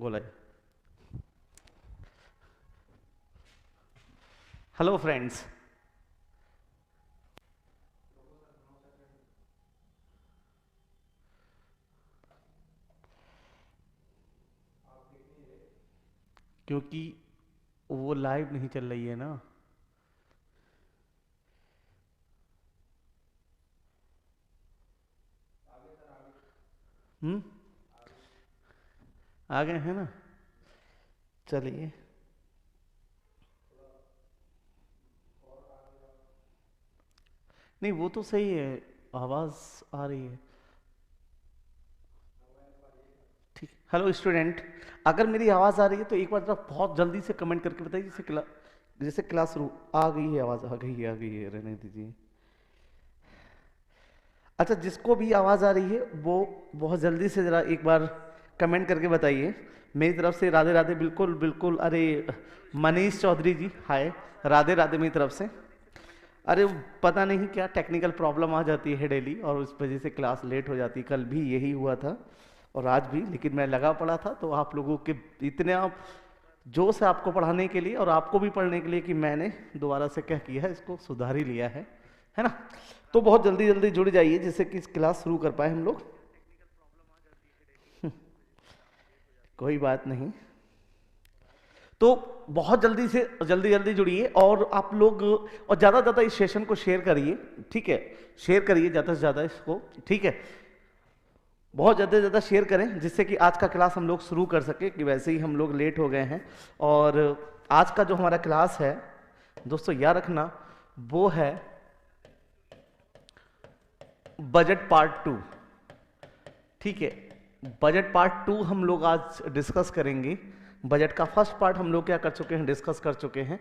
बोला। Hello friends. क्योंकि वो लाइव नहीं चल रही है ना। हम्म। आ गए हैं ना। चलिए। नहीं, वो तो सही है। आवाज आ रही है। ठीक। Hello student. अगर मेरी आवाज आ रही है तो एक बार जरा बहुत जल्दी से कमेंट करके बताइए। जैसे क्लास रू आ गई है, आवाज आ गई है, रहने दीजिए। अच्छा, जिसको भी आवाज आ रही है वो बहुत जल्दी से जरा एक बार कमेंट करके बताइए। मेरी तरफ से राधे राधे। बिल्कुल बिल्कुल। अरे, मनीष चौधरी जी, हाय। राधे राधे मेरी तरफ से। अरे, पता नहीं क्या टेक्निकल प्रॉब्लम आ जाती है डेली, और उस वजह से क्लास लेट हो जाती है। कल भी यही हुआ था और आज भी, लेकिन मैं लगा पड़ा था तो आप लोगों के इतने आप जोश है आपको पढ़ाने के लिए और आपको भी पढ़ने के लिए कि मैंने दोबारा से क्या किया है, इसको सुधार ही लिया है ना। तो बहुत जल्दी जल्दी जुड़ जाइए जिससे कि इस क्लास शुरू कर पाए हम लोग। कोई बात नहीं। तो बहुत जल्दी से जल्दी जल्दी जुड़िए और आप लोग, और ज़्यादा ज़्यादा इस सेशन को शेयर करिए। ठीक है, शेयर करिए ज़्यादा से ज़्यादा इसको। ठीक है, बहुत ज़्यादा से ज़्यादा शेयर करें जिससे कि आज का क्लास हम लोग शुरू कर सके, कि वैसे ही हम लोग लेट हो गए हैं। और आज का जो हमारा क्लास है दोस्तों, याद रखना, वो है बजट पार्ट टू। ठीक है, बजट पार्ट टू हम लोग आज डिस्कस करेंगे। बजट का फर्स्ट पार्ट हम लोग क्या कर चुके हैं, डिस्कस कर चुके हैं।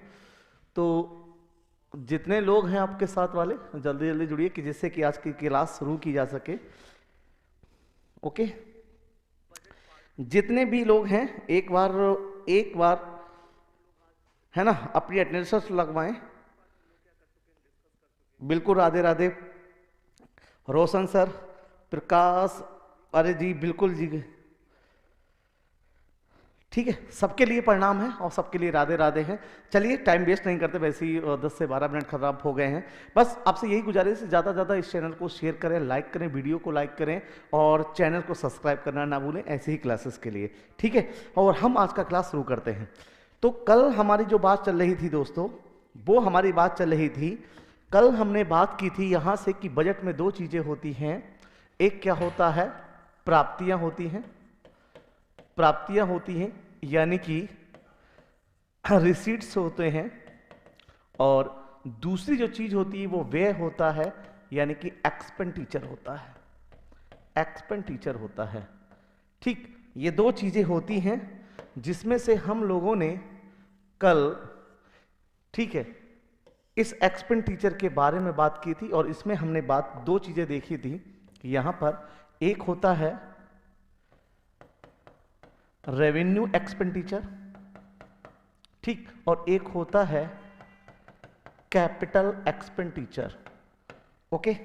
तो जितने लोग हैं आपके साथ वाले, जल्दी जल्दी जुड़िए कि जिससे कि आज की क्लास शुरू की जा सके। ओके, जितने भी लोग हैं एक बार है ना अपनी अटेंडेंस लगवाएं। बिल्कुल, राधे राधे। रोशन सर, प्रकाश, अरे जी बिल्कुल जी। ठीक है, सबके लिए प्रणाम है और सबके लिए राधे राधे हैं। चलिए, टाइम वेस्ट नहीं करते, वैसे ही 10 से 12 मिनट खराब हो गए हैं। बस आपसे यही गुजारिश है, ज़्यादा ज़्यादा इस चैनल को शेयर करें, लाइक करें, वीडियो को लाइक करें और चैनल को सब्सक्राइब करना ना भूलें ऐसे ही क्लासेस के लिए। ठीक है, और हम आज का क्लास शुरू करते हैं। तो कल हमारी जो बात चल रही थी दोस्तों, वो हमारी बात चल रही थी, कल हमने बात की थी यहाँ से कि बजट में दो चीज़ें होती हैं। एक क्या होता है, प्राप्तियाँ होती हैं। प्राप्तियाँ होती हैं यानी कि रिसीट्स होते हैं। और दूसरी जो चीज होती है वो व्यय होता है, यानी कि एक्सपेंडिचर होता है। एक्सपेंडिचर होता है। ठीक, ये दो चीजें होती हैं जिसमें से हम लोगों ने कल, ठीक है, इस एक्सपेंडिचर के बारे में बात की थी। और इसमें हमने दो चीजें देखी थी कि यहां पर एक होता है रेवेन्यू एक्सपेंडिचर, ठीक, और एक होता है कैपिटल एक्सपेंडिचर। ओके,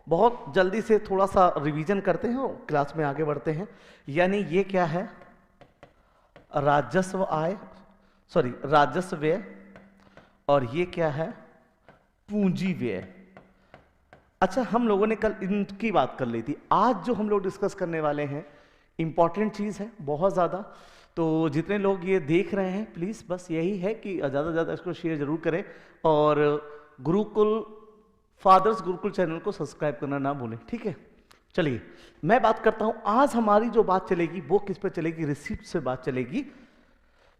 बहुत जल्दी से थोड़ा सा रिवीजन करते हैं और क्लास में आगे बढ़ते हैं। यानी ये क्या है, राजस्व आय, सॉरी राजस्व व्यय, और ये क्या है, पूंजी व्यय। अच्छा, हम लोगों ने कल इनकी बात कर ली थी। आज जो हम लोग डिस्कस करने वाले हैं, इंपॉर्टेंट चीज है बहुत ज्यादा। तो जितने लोग ये देख रहे हैं, प्लीज बस यही है कि ज्यादा से ज्यादा इसको शेयर जरूर करें और गुरुकुल फादर्स गुरुकुल चैनल को सब्सक्राइब करना ना भूलें। ठीक है, चलिए मैं बात करता हूं। आज हमारी जो बात चलेगी वो किस पे चलेगी, रिसीप्ट से बात चलेगी।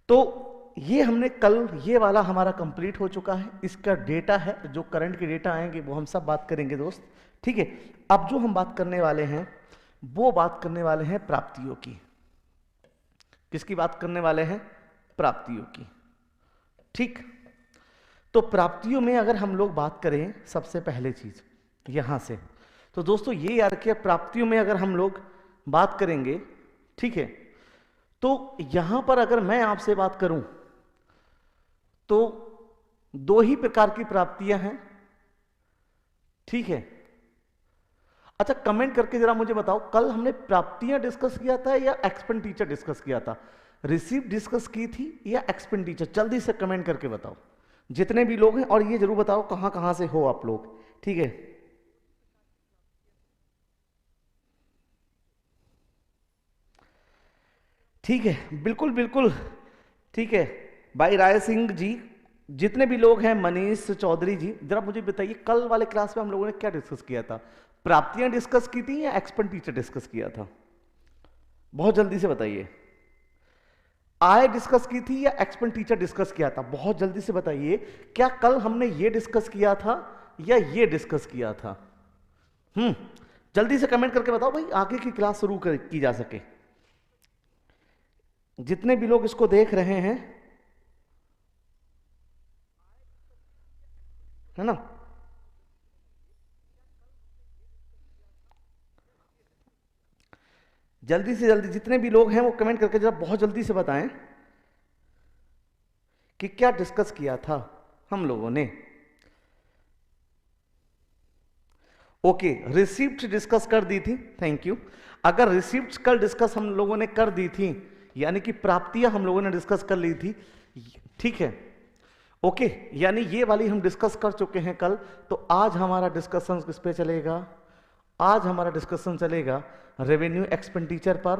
तो ये हमने कल, ये वाला हमारा कंप्लीट हो चुका है। इसका डेटा है, जो करंट के डेटा आएंगे वो हम सब बात करेंगे दोस्त। ठीक है, अब जो हम बात करने वाले हैं वो बात करने वाले हैं प्राप्तियों की। किसकी बात करने वाले हैं, प्राप्तियों की। ठीक, तो प्राप्तियों में अगर हम लोग बात करें, सबसे पहले चीज यहां से, तो दोस्तों ये याद रखिए, प्राप्तियों में अगर हम लोग बात करेंगे, ठीक है, तो यहां पर अगर मैं आपसे बात करूं तो दो ही प्रकार की प्राप्तियां हैं। ठीक है, अच्छा कमेंट करके जरा मुझे बताओ, कल हमने प्राप्तियां डिस्कस किया था या एक्सपेंडिचर डिस्कस किया था? रिसीव डिस्कस की थी या एक्सपेंडिचर? जल्दी से कमेंट करके बताओ जितने भी लोग हैं, और ये जरूर बताओ कहां कहां से हो आप लोग, ठीक है? ठीक है, बिल्कुल बिल्कुल ठीक है भाई राय सिंह जी, जितने भी लोग हैं, मनीष चौधरी जी, जरा मुझे बताइए कल वाले क्लास में हम लोगों ने क्या डिस्कस किया था? प्राप्तियां डिस्कस की थी या एक्सपेंडिचर डिस्कस किया था? बहुत जल्दी से बताइए। आय डिस्कस की थी या एक्सपेंडिचर डिस्कस किया था? बहुत जल्दी से बताइए, क्या कल हमने ये डिस्कस किया था या ये डिस्कस किया था? जल्दी से कमेंट करके बताओ भाई, आगे की क्लास शुरू की जा सके। जितने भी लोग इसको देख रहे हैं, है ना? जल्दी से जल्दी जितने भी लोग हैं वो कमेंट करके जरा बहुत जल्दी से बताएं कि क्या डिस्कस किया था हम लोगों ने। ओके, रिसिप्ट डिस्कस कर दी थी, थैंक यू। अगर रिसिप्ट कल डिस्कस हम लोगों ने कर दी थी, यानी कि प्राप्तियां हम लोगों ने डिस्कस कर ली थी, ठीक है, ओके, यानी ये वाली हम डिस्कस कर चुके हैं कल। तो आज हमारा डिस्कशन किस पे चलेगा? आज हमारा डिस्कशन चलेगा रेवेन्यू एक्सपेंडिचर पर,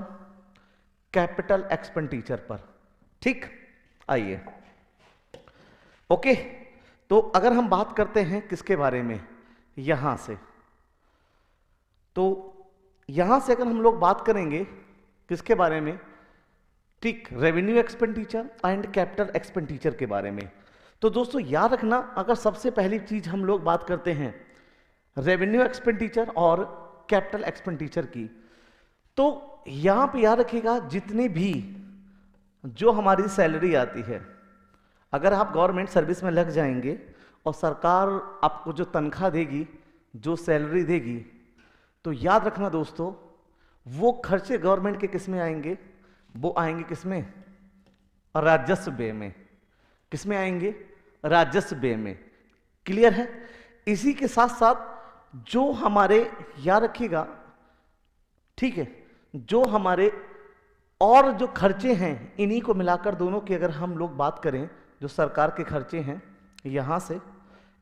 कैपिटल एक्सपेंडिचर पर, ठीक? आइए, ओके, तो अगर हम बात करते हैं किसके बारे में, यहां से, तो यहां से अगर हम लोग बात करेंगे किसके बारे में, ठीक, revenue expenditure and capital expenditure के बारे में। तो दोस्तों याद रखना, अगर सबसे पहली चीज हम लोग बात करते हैं रेवेन्यू एक्सपेंडिचर और कैपिटल एक्सपेंडिचर की, तो यहां पे याद रखिएगा जितने भी जो हमारी सैलरी आती है, अगर आप गवर्नमेंट सर्विस में लग जाएंगे और सरकार आपको जो तनख्वाह देगी, जो सैलरी देगी, तो याद रखना दोस्तों, वो खर्चे गवर्नमेंट के किस में आएंगे? वो आएंगे किस में? राजस्व व्यय में। किस में आएंगे? राजस्व व्यय में। क्लियर है? इसी के साथ साथ जो हमारे, याद रखिएगा, ठीक है, जो हमारे और जो खर्चे हैं, इन्हीं को मिलाकर दोनों की अगर हम लोग बात करें, जो सरकार के खर्चे हैं, यहां से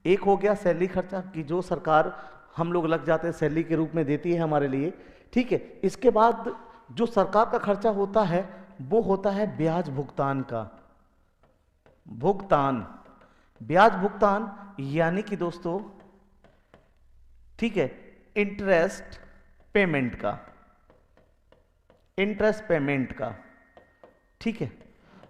एक हो गया सैलरी खर्चा कि जो सरकार हम लोग लग जाते हैं सैलरी के रूप में देती है हमारे लिए, ठीक है। इसके बाद जो सरकार का खर्चा होता है वो होता है ब्याज भुगतान का, भुगतान, ब्याज भुगतान, यानी कि दोस्तों, ठीक है, इंटरेस्ट पेमेंट का, इंटरेस्ट पेमेंट का, ठीक है।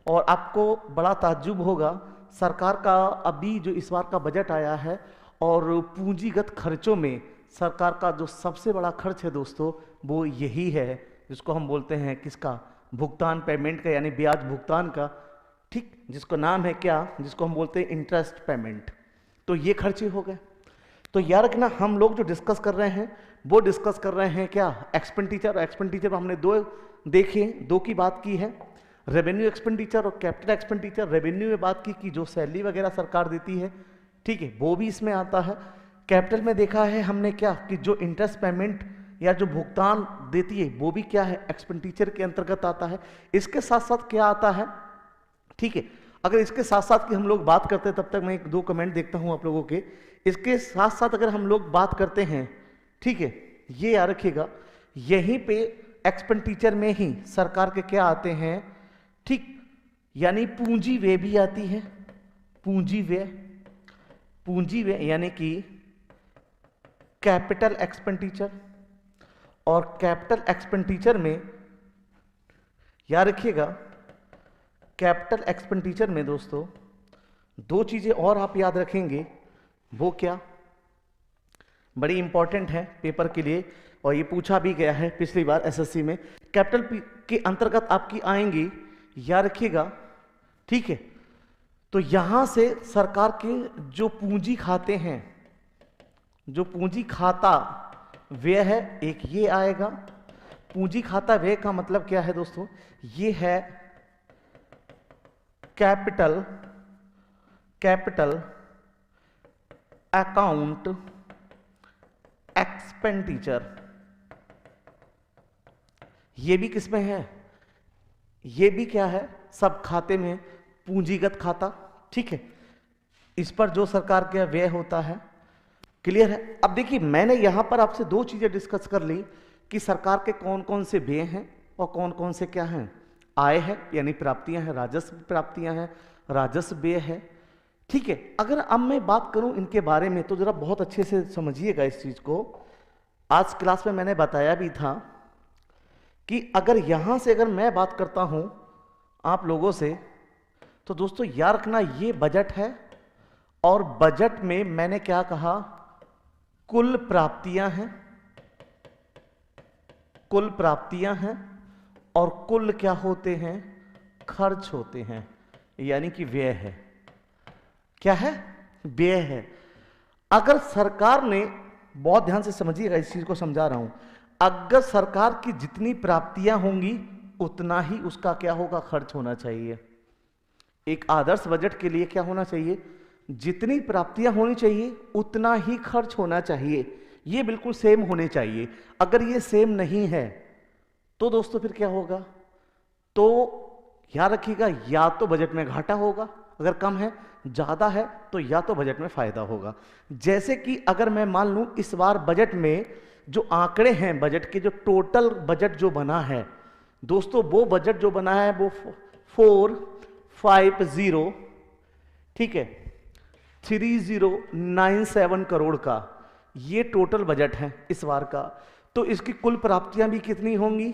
और आपको बड़ा ताज्जुब होगा, सरकार का अभी जो इस बार का बजट आया है, और पूंजीगत खर्चों में सरकार का जो सबसे बड़ा खर्च है दोस्तों, वो यही है जिसको हम बोलते हैं किसका? भुगतान, पेमेंट का, यानी ब्याज भुगतान का, ठीक, जिसको नाम है क्या? जिसको हम बोलते हैं इंटरेस्ट पेमेंट। तो ये खर्चे हो गए। तो याद रखना, हम लोग जो डिस्कस कर रहे हैं वो डिस्कस कर रहे हैं क्या? एक्सपेंडिचर। एक्सपेंडिचर हमने दो देखे, दो की बात की है, रेवेन्यू एक्सपेंडिचर और कैपिटल एक्सपेंडिचर। रेवेन्यू में बात की कि जो सैलरी वगैरह सरकार देती है, ठीक है, वो भी इसमें आता है। कैपिटल में देखा है हमने क्या, कि जो इंटरेस्ट पेमेंट या जो भुगतान देती है वो भी क्या है? एक्सपेंडिचर के अंतर्गत आता है। इसके साथ साथ क्या आता है, ठीक है, अगर इसके साथ साथ की हम लोग बात करते हैं, तब तक मैं एक दो कमेंट देखता हूं आप लोगों के। इसके साथ साथ अगर हम लोग बात करते हैं, ठीक है, ये याद रखिएगा, यहीं पे एक्सपेंडिचर में ही सरकार के क्या आते हैं, ठीक, यानी पूंजी व्यय भी आती है। पूंजी व्यय, पूंजी व्यय यानी कि कैपिटल एक्सपेंडिचर। और कैपिटल एक्सपेंडिचर में याद रखिएगा, कैपिटल एक्सपेंडिचर में दोस्तों दो चीजें और आप याद रखेंगे, वो क्या, बड़ी इंपॉर्टेंट है पेपर के लिए, और ये पूछा भी गया है पिछली बार एसएससी में। कैपिटल के अंतर्गत आपकी आएंगी, याद रखिएगा, ठीक है। तो यहां से सरकार के जो पूंजी खाते हैं, जो पूंजी खाता व्यय है, एक ये आएगा। पूंजी खाता व्यय का मतलब क्या है दोस्तों? ये है कैपिटल, कैपिटल अकाउंट एक्सपेंडिचर, ये भी किसमें है, ये भी क्या है, सब खाते में, पूंजीगत खाता, ठीक है। इस पर जो सरकार का व्यय होता है, क्लियर है। अब देखिए मैंने यहां पर आपसे दो चीजें डिस्कस कर ली कि सरकार के कौन कौन से व्यय हैं और कौन कौन से क्या हैं, आय है यानी प्राप्तियां हैं, राजस्व प्राप्तियां हैं, राजस्व व्यय है, ठीक है। अगर अब मैं बात करूं इनके बारे में तो जरा बहुत अच्छे से समझिएगा इस चीज को। आज क्लास में मैंने बताया भी था कि अगर यहां से अगर मैं बात करता हूं आप लोगों से, तो दोस्तों याद रखना ये बजट है और बजट में मैंने क्या कहा, कुल प्राप्तियां हैं, कुल प्राप्तियां हैं और कुल क्या होते हैं, खर्च होते हैं, यानी कि व्यय है, क्या है, व्यय है। अगर सरकार ने, बहुत ध्यान से समझिएगा इस चीज को समझा रहा हूं, अगर सरकार की जितनी प्राप्तियां होंगी उतना ही उसका क्या होगा, खर्च होना चाहिए। एक आदर्श बजट के लिए क्या होना चाहिए, जितनी प्राप्तियां होनी चाहिए उतना ही खर्च होना चाहिए, ये बिल्कुल सेम होने चाहिए। अगर ये सेम नहीं है तो दोस्तों फिर क्या होगा, तो याद रखिएगा या तो बजट में घाटा होगा, अगर कम है, ज्यादा है तो या तो बजट में फायदा होगा। जैसे कि अगर मैं मान लूं इस बार बजट में जो आंकड़े हैं, बजट के जो टोटल बजट जो बना है दोस्तों, वो बजट जो बना है वो 450, ठीक है, 3097 करोड़ का ये टोटल बजट है इस बार का। तो इसकी कुल प्राप्तियां भी कितनी होंगी,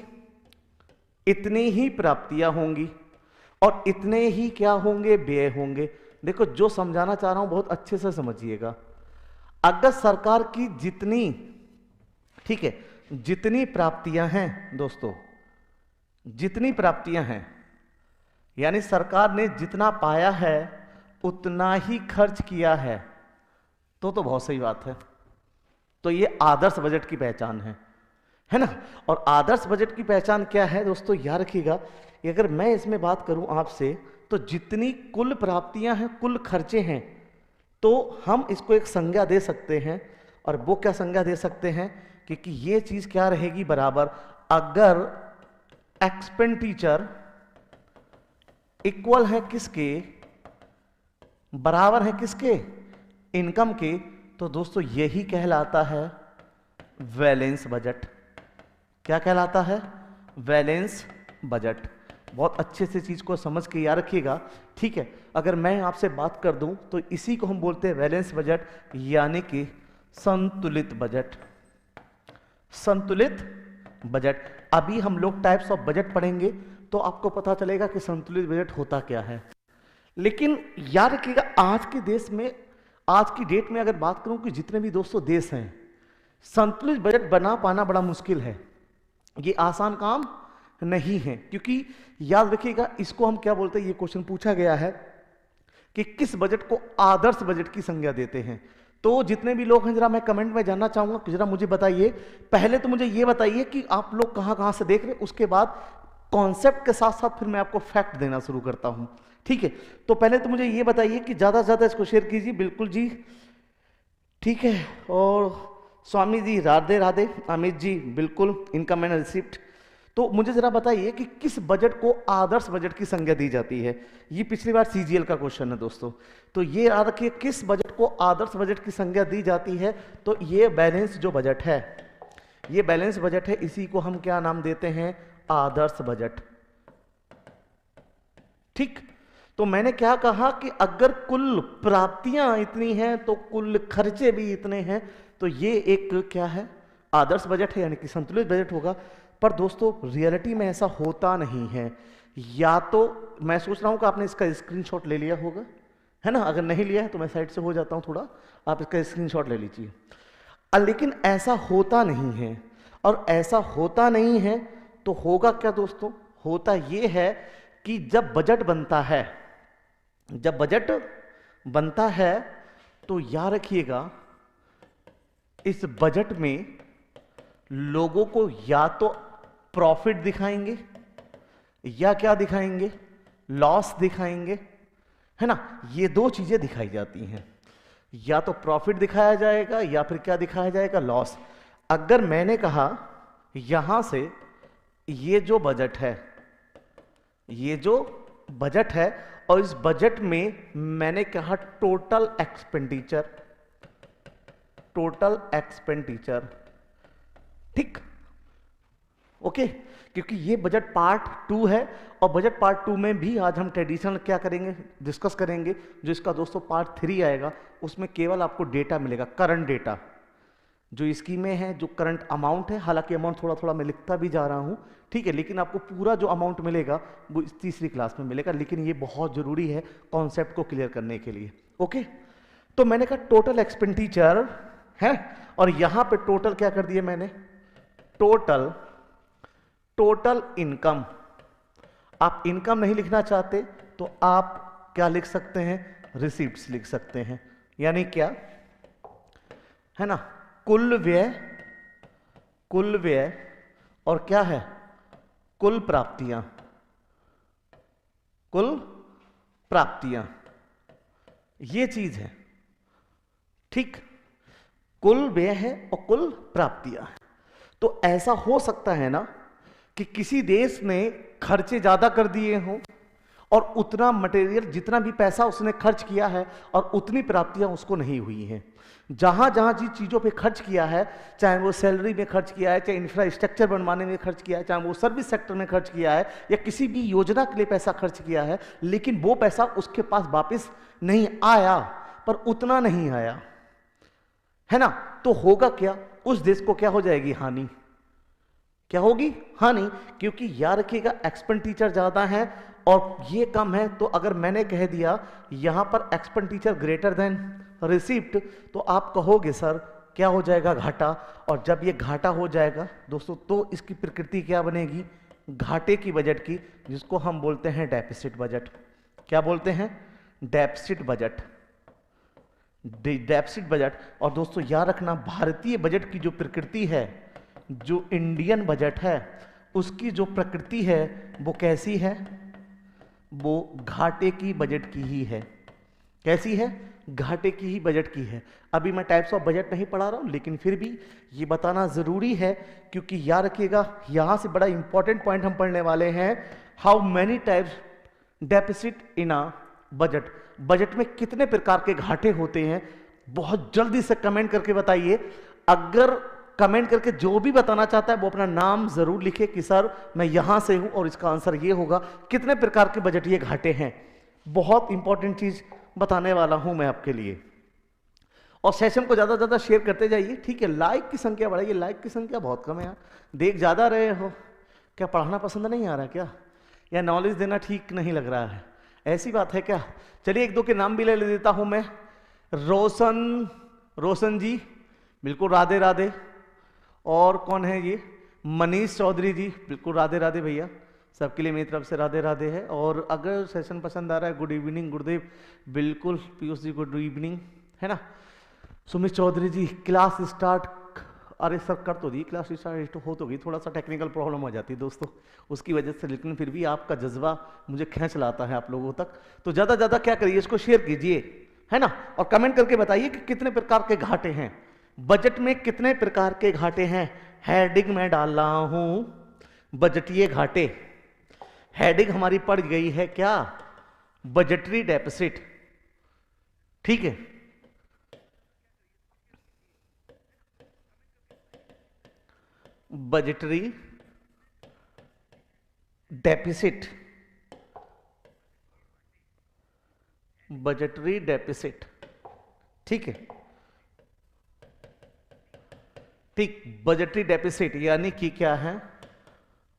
इतनी ही प्राप्तियां होंगी और इतने ही क्या होंगे, व्यय होंगे। देखो जो समझाना चाह रहा हूं बहुत अच्छे से समझिएगा। अगर सरकार की जितनी, ठीक है, जितनी प्राप्तियां हैं दोस्तों, जितनी प्राप्तियां हैं, यानी सरकार ने जितना पाया है उतना ही खर्च किया है, तो बहुत सही बात है। तो ये आदर्श बजट की पहचान है ना। और आदर्श बजट की पहचान क्या है दोस्तों, याद रखिएगा, अगर मैं इसमें बात करूं आपसे, तो जितनी कुल प्राप्तियां हैं, कुल खर्चे हैं, तो हम इसको एक संज्ञा दे सकते हैं। और वो क्या संज्ञा दे सकते हैं, क्योंकि ये चीज क्या रहेगी बराबर, अगर एक्सपेंडिचर इक्वल है किसके, बराबर है किसके, इनकम के, तो दोस्तों यही कहलाता है बैलेंस बजट। क्या कहलाता है, बैलेंस बजट। बहुत अच्छे से चीज को समझ के याद रखिएगा, ठीक है। अगर मैं आपसे बात कर दूं तो इसी को हम बोलते हैं बैलेंस बजट, यानी कि संतुलित बजट। संतुलित बजट। अभी हम लोग टाइप्स ऑफ बजट पढ़ेंगे तो आपको पता चलेगा कि संतुलित बजट होता क्या है। लेकिन याद रखिएगा आज के देश में, आज की डेट में अगर बात करूं कि जितने भी दोस्तों देश हैं, संतुलित बजट बना पाना बड़ा मुश्किल है, ये आसान काम नहीं है। क्योंकि याद रखिएगा इसको हम क्या बोलते हैं, ये क्वेश्चन पूछा गया है कि किस बजट को आदर्श बजट की संज्ञा देते हैं। तो जितने भी लोग हैं जरा मैं कमेंट में जानना चाहूंगा कि जरा मुझे बताइए, पहले तो मुझे ये बताइए कि आप लोग कहां कहां से देख रहे हैं, उसके बाद कॉन्सेप्ट के साथ साथ फिर मैं आपको फैक्ट देना शुरू करता हूं, ठीक है। तो पहले तो मुझे ये बताइए कि ज्यादा से ज्यादा इसको शेयर कीजिए, बिल्कुल जी, ठीक है। और स्वामी जी राधे राधे, अमित जी बिल्कुल, इनका मैंने रिसिप्ट। तो मुझे जरा बताइए कि किस बजट को आदर्श बजट की संज्ञा दी जाती है। ये पिछली बार सीजीएल का क्वेश्चन है दोस्तों, तो ये याद रखिए किस बजट को आदर्श बजट की संज्ञा दी जाती है। तो ये बैलेंस जो बजट है, ये बैलेंस बजट है, इसी को हम क्या नाम देते हैं, आदर्श बजट, ठीक। तो मैंने क्या कहा कि अगर कुल प्राप्तियां इतनी हैं तो कुल खर्चे भी इतने हैं, तो ये एक क्या है, आदर्श बजट है, यानी कि संतुलित बजट होगा। पर दोस्तों रियलिटी में ऐसा होता नहीं है। या तो मैं सोच रहा हूं कि आपने इसका स्क्रीनशॉट ले लिया होगा, है ना। अगर नहीं लिया है तो मैं साइड से हो जाता हूं थोड़ा, आप इसका स्क्रीनशॉट ले लीजिए। लेकिन ऐसा होता नहीं है, और ऐसा होता नहीं है तो होगा क्या दोस्तों, होता यह है कि जब बजट बनता है, जब बजट बनता है तो याद रखिएगा इस बजट में लोगों को या तो प्रॉफिट दिखाएंगे या क्या दिखाएंगे, लॉस दिखाएंगे, है ना। ये दो चीजें दिखाई जाती हैं, या तो प्रॉफिट दिखाया जाएगा या फिर क्या दिखाया जाएगा, लॉस। अगर मैंने कहा यहां से ये जो बजट है, ये जो बजट है, और इस बजट में मैंने कहा टोटल एक्सपेंडिचर, टोटल एक्सपेंडिचर, ठीक, ओके, क्योंकि ये बजट पार्ट 2 है, और बजट पार्ट 2 में भी आज हम ट्रेडिशनल क्या करेंगे, डिस्कस करेंगे। जो इसका दोस्तों पार्ट 3 आएगा, उसमें केवल आपको डेटा मिलेगा, करंट डेटा, जो स्कीमें हैं, जो करंट अमाउंट है, हालांकि अमाउंट थोड़ा थोड़ा मैं लिखता भी जा रहा हूं, ठीक है, लेकिन आपको पूरा जो अमाउंट मिलेगा वो इस तीसरी क्लास में मिलेगा, लेकिन ये बहुत जरूरी है कॉन्सेप्ट को क्लियर करने के लिए, ओके। तो मैंने कहा टोटल एक्सपेंडिचर है, और यहां पे टोटल क्या कर दिया मैंने, टोटल, टोटल इनकम। आप इनकम नहीं लिखना चाहते तो आप क्या लिख सकते हैं, रिसीप्ट्स लिख सकते हैं, यानी क्या है ना, कुल व्यय, कुल व्यय, और क्या है, कुल प्राप्तियां, कुल प्राप्तियां, ये चीज है, ठीक, कुल व्यय है और कुल प्राप्तियां। तो ऐसा हो सकता है ना कि किसी देश ने खर्चे ज्यादा कर दिए हों, और उतना मटेरियल, जितना भी पैसा उसने खर्च किया है, और उतनी प्राप्तियां उसको नहीं हुई हैं। जहां जहां जिन चीजों पे खर्च किया है, चाहे वो सैलरी में खर्च किया है, चाहे इंफ्रास्ट्रक्चर बनवाने में खर्च किया है, चाहे वो सर्विस सेक्टर में खर्च किया है, या किसी भी योजना के लिए पैसा खर्च किया है, लेकिन वो पैसा उसके पास वापस नहीं आया, पर उतना नहीं आया, है ना, तो होगा क्या, उस देश को क्या हो जाएगी, हानि, क्या होगी, हानि, क्योंकि याद रखिएगा एक्सपेंडिचर ज्यादा है और ये कम है। तो अगर मैंने कह दिया यहां पर एक्सपेंडिचर ग्रेटर देन रिसिप्ट, तो आप कहोगे सर क्या हो जाएगा, घाटा, और जब ये घाटा हो जाएगा दोस्तों, तो इसकी प्रकृति क्या बनेगी, घाटे की बजट की, जिसको हम बोलते हैं डेफिसिट बजट। क्या बोलते हैं, डेफिसिट बजट, डेफिसिट बजट। और दोस्तों याद रखना, भारतीय बजट की जो प्रकृति है, जो इंडियन बजट है, उसकी जो प्रकृति है वो कैसी है, वो घाटे की बजट की ही है। कैसी है, घाटे की ही बजट की है। अभी मैं टाइप्स ऑफ बजट नहीं पढ़ा रहा हूं, लेकिन फिर भी ये बताना जरूरी है, क्योंकि याद रखिएगा यहां से बड़ा इंपॉर्टेंट पॉइंट हम पढ़ने वाले हैं, how many types deficit in a budget. Budget में कितने प्रकार के घाटे होते हैं, बहुत जल्दी से कमेंट करके बताइए। अगर कमेंट करके जो भी बताना चाहता है वो अपना नाम जरूर लिखे कि सर मैं यहां से हूं और इसका आंसर ये होगा। कितने प्रकार के बजट ये घाटे हैं, बहुत इंपॉर्टेंट चीज बताने वाला हूं मैं आपके लिए। और सेशन को ज्यादा से ज्यादा शेयर करते जाइए, ठीक है। लाइक की संख्या बढ़ाइए, लाइक की संख्या बहुत कम है यार, देख ज्यादा रहे हो, क्या पढ़ाना पसंद नहीं आ रहा क्या, या नॉलेज देना ठीक नहीं लग रहा है, ऐसी बात है क्या। चलिए एक दो के नाम भी ले देता हूं मैं। रोशन जी, बिल्कुल राधे राधे। और कौन है ये, मनीष चौधरी जी, बिल्कुल राधे राधे भैया, सबके लिए मेरी तरफ से राधे राधे है। और अगर सेशन पसंद आ रहा है, गुड इवनिंग गुरुदेव, बिल्कुल पीयूष जी गुड इवनिंग, है ना। सुमित चौधरी जी, क्लास स्टार्ट, अरे सर कर तो दी क्लास स्टार्ट, हो तो गई, थोड़ा सा टेक्निकल प्रॉब्लम हो जाती है दोस्तों उसकी वजह से, लेकिन फिर भी आपका जज्बा मुझे खींच लाता है आप लोगों तक। तो ज़्यादा ज़्यादा क्या करिए, इसको शेयर कीजिए, है ना, और कमेंट करके बताइए कि कितने प्रकार के घाटे हैं बजट में, कितने प्रकार के घाटे हैं। हेडिंग में डाल रहा हूं बजटीय घाटे, हेडिंग हमारी पड़ गई है क्या, बजटरी डेफिसिट, ठीक है। बजटरी डेफिसिट, बजटरी डेफिसिट, ठीक है, ठीक। बजटरी डेफिसिट यानी कि क्या है,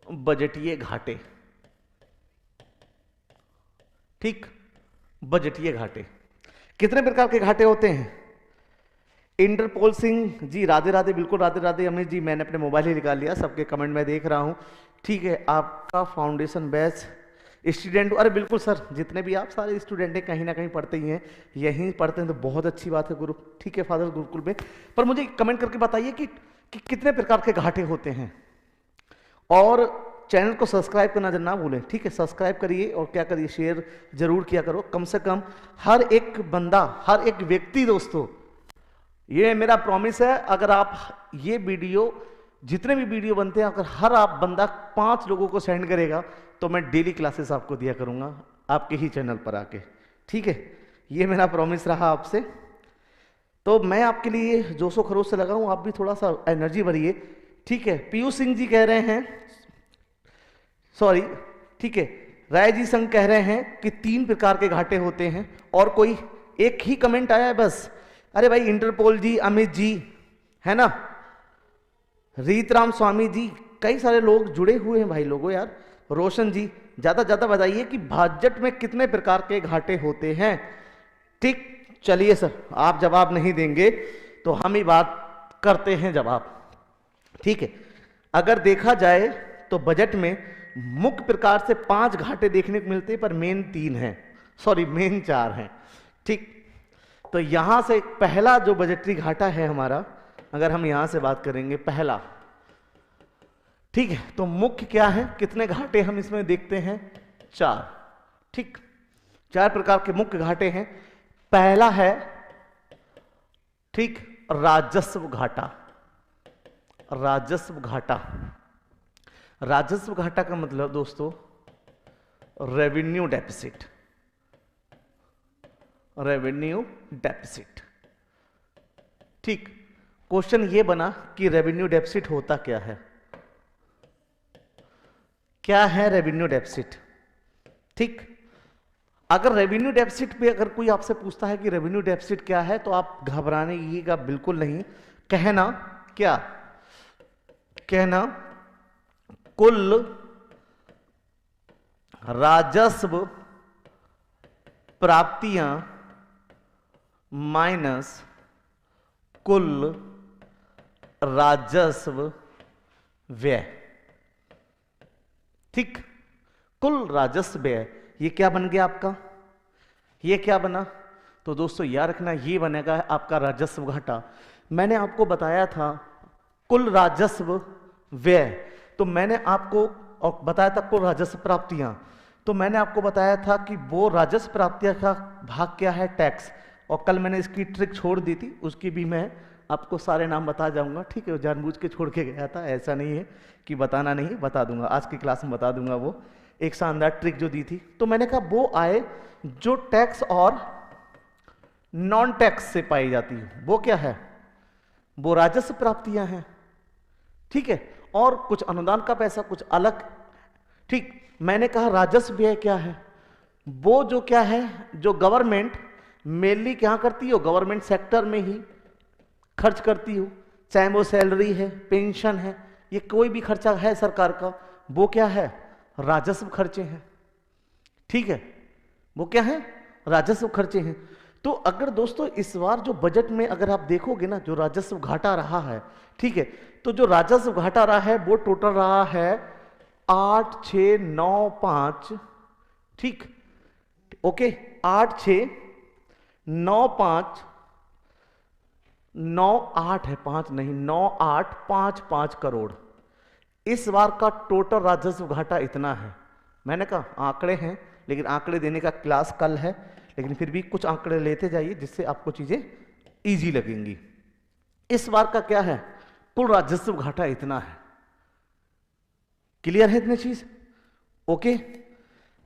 बजटीय घाटे, ठीक। बजटीय घाटे, कितने प्रकार के घाटे होते हैं। इंटरपोल सिंह जी राधे राधे, बिल्कुल राधे राधे। अमित जी मैंने अपने मोबाइल ही निकाल लिया, सबके कमेंट में देख रहा हूं, ठीक है। आपका फाउंडेशन बैच स्टूडेंट, अरे बिल्कुल सर, जितने भी आप सारे स्टूडेंट हैं कहीं ना कहीं पढ़ते ही हैं, यहीं पढ़ते हैं तो बहुत अच्छी बात है ग्रुप, ठीक है, फादर गुरुकुल में। पर मुझे कमेंट करके बताइए कि कितने प्रकार के घाटे होते हैं। और चैनल को सब्सक्राइब करना ना भूलें, ठीक है, सब्सक्राइब करिए और क्या करिए, शेयर जरूर किया करो। कम से कम हर एक बंदा, हर एक व्यक्ति दोस्तों ये मेरा प्रॉमिस है, अगर आप ये वीडियो, जितने भी वीडियो बनते हैं, अगर हर आप बंदा 5 लोगों को सेंड करेगा तो मैं डेली क्लासेस आपको दिया करूंगा आपके ही चैनल पर आके, ठीक है। ये मेरा प्रॉमिस रहा आपसे। तो मैं आपके लिए जोशो खरोश से लगा हूं, आप भी थोड़ा सा एनर्जी भरिए, ठीक है। पीयूष सिंह जी कह रहे हैं, सॉरी, ठीक है, राय जी संग कह रहे हैं कि 3 प्रकार के घाटे होते हैं। और कोई एक ही कमेंट आया है बस। अरे भाई इंटरपोल जी, अमित जी, है ना, रीतराम स्वामी जी, कई सारे लोग जुड़े हुए हैं भाई लोगों यार। रोशन जी, ज्यादा बताइए कि बजट में कितने प्रकार के घाटे होते हैं। ठीक, चलिए सर, आप जवाब नहीं देंगे तो हम ही बात करते हैं जवाब, ठीक है। अगर देखा जाए तो बजट में मुख्य प्रकार से 5 घाटे देखने को मिलते हैं, पर मेन 3 हैं, सॉरी मेन 4 हैं, ठीक। तो यहां से पहला जो बजटरी घाटा है हमारा, अगर हम यहां से बात करेंगे पहला, ठीक है, तो मुख्य क्या है, कितने घाटे हम इसमें देखते हैं, 4, ठीक। 4 प्रकार के मुख्य घाटे हैं। पहला है, ठीक, राजस्व घाटा। राजस्व घाटा, राजस्व घाटा का मतलब दोस्तों रेवेन्यू डेफिसिट। रेवेन्यू डेफिसिट, ठीक। क्वेश्चन ये बना कि रेवेन्यू डेफिसिट होता क्या है, क्या है रेवेन्यू डेफिसिट, ठीक। अगर रेवेन्यू डेफिसिट पे अगर कोई आपसे पूछता है कि रेवेन्यू डेफिसिट क्या है, तो आप घबराने का बिल्कुल नहीं, कहना क्या, कहना कुल राजस्व प्राप्तियां माइनस कुल राजस्व व्यय, ठीक। कुल राजस्व व्यय, ये क्या बन गया आपका, ये क्या बना, तो दोस्तों याद रखना, ये बनेगा आपका राजस्व घाटा। मैंने आपको बताया था कुल राजस्व व्यय, तो मैंने आपको और बताया था कुल राजस्व प्राप्तियां, तो मैंने आपको बताया था कि वो राजस्व प्राप्तियां का भाग क्या है, टैक्स। और कल मैंने इसकी ट्रिक छोड़ दी थी, उसकी भी मैं आपको सारे नाम बता जाऊंगा, ठीक है। जानबूझ के छोड़ के गया था, ऐसा नहीं है कि बताना नहीं, बता दूंगा, आज की क्लास में बता दूंगा। वो एक शानदार ट्रिक जो दी थी, तो मैंने कहा वो आए जो टैक्स और नॉन टैक्स से पाई जाती है, वो क्या है, वो राजस्व प्राप्तियां हैं, ठीक है। और कुछ अनुदान का पैसा, कुछ अलग, ठीक। मैंने कहा राजस्व व्यय क्या है, वो जो क्या है, जो गवर्नमेंट मेनली क्या करती हो, गवर्नमेंट सेक्टर में ही खर्च करती हो, चाहे वो सैलरी है, पेंशन है, ये कोई भी खर्चा है सरकार का, वो क्या है, राजस्व खर्चे हैं, ठीक है। वो क्या है, राजस्व खर्चे हैं। तो अगर दोस्तों इस बार जो बजट में अगर आप देखोगे ना, जो राजस्व घाटा रहा है, ठीक है, तो जो राजस्व घाटा रहा है वो टोटल रहा है 8695, ठीक, ओके, 8695, 98 है, 5 नहीं, 9855 करोड़ इस बार का टोटल राजस्व घाटा इतना है। मैंने कहा आंकड़े हैं, लेकिन आंकड़े देने का क्लास कल है, लेकिन फिर भी कुछ आंकड़े लेते जाइए जिससे आपको चीजें इजी लगेंगी। इस बार का क्या है, कुल राजस्व घाटा इतना है। क्लियर है इतनी चीज, ओके।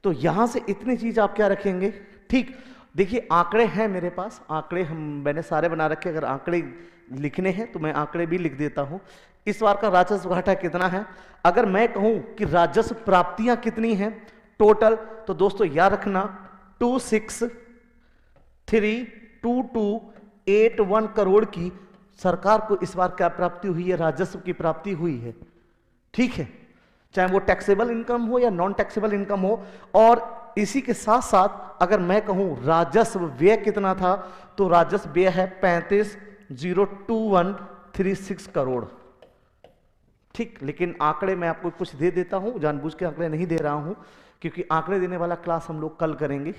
तो यहां से इतनी चीज आप क्या रखेंगे, ठीक। देखिए आंकड़े हैं मेरे पास, आंकड़े मैंने सारे बना रखे, अगर आंकड़े लिखने हैं तो मैं आंकड़े भी लिख देता हूं। इस बार का राजस्व घाटा कितना है, अगर मैं कहूं कि राजस्व प्राप्तियां कितनी हैं टोटल, तो दोस्तों याद रखना 263221 करोड़ की सरकार को इस बार क्या प्राप्ति हुई है, राजस्व की प्राप्ति हुई है, ठीक है। चाहे वो टैक्सेबल इनकम हो या नॉन टैक्सेबल इनकम हो। और इसी के साथ साथ अगर मैं कहूं राजस्व व्यय कितना था, तो राजस्व व्यय है 35,02136 करोड़, ठीक। लेकिन आंकड़े मैं आपको कुछ दे देता हूं, जानबूझ के आंकड़े नहीं दे रहा हूं, क्योंकि आंकड़े देने वाला क्लास हम लोग कल करेंगे,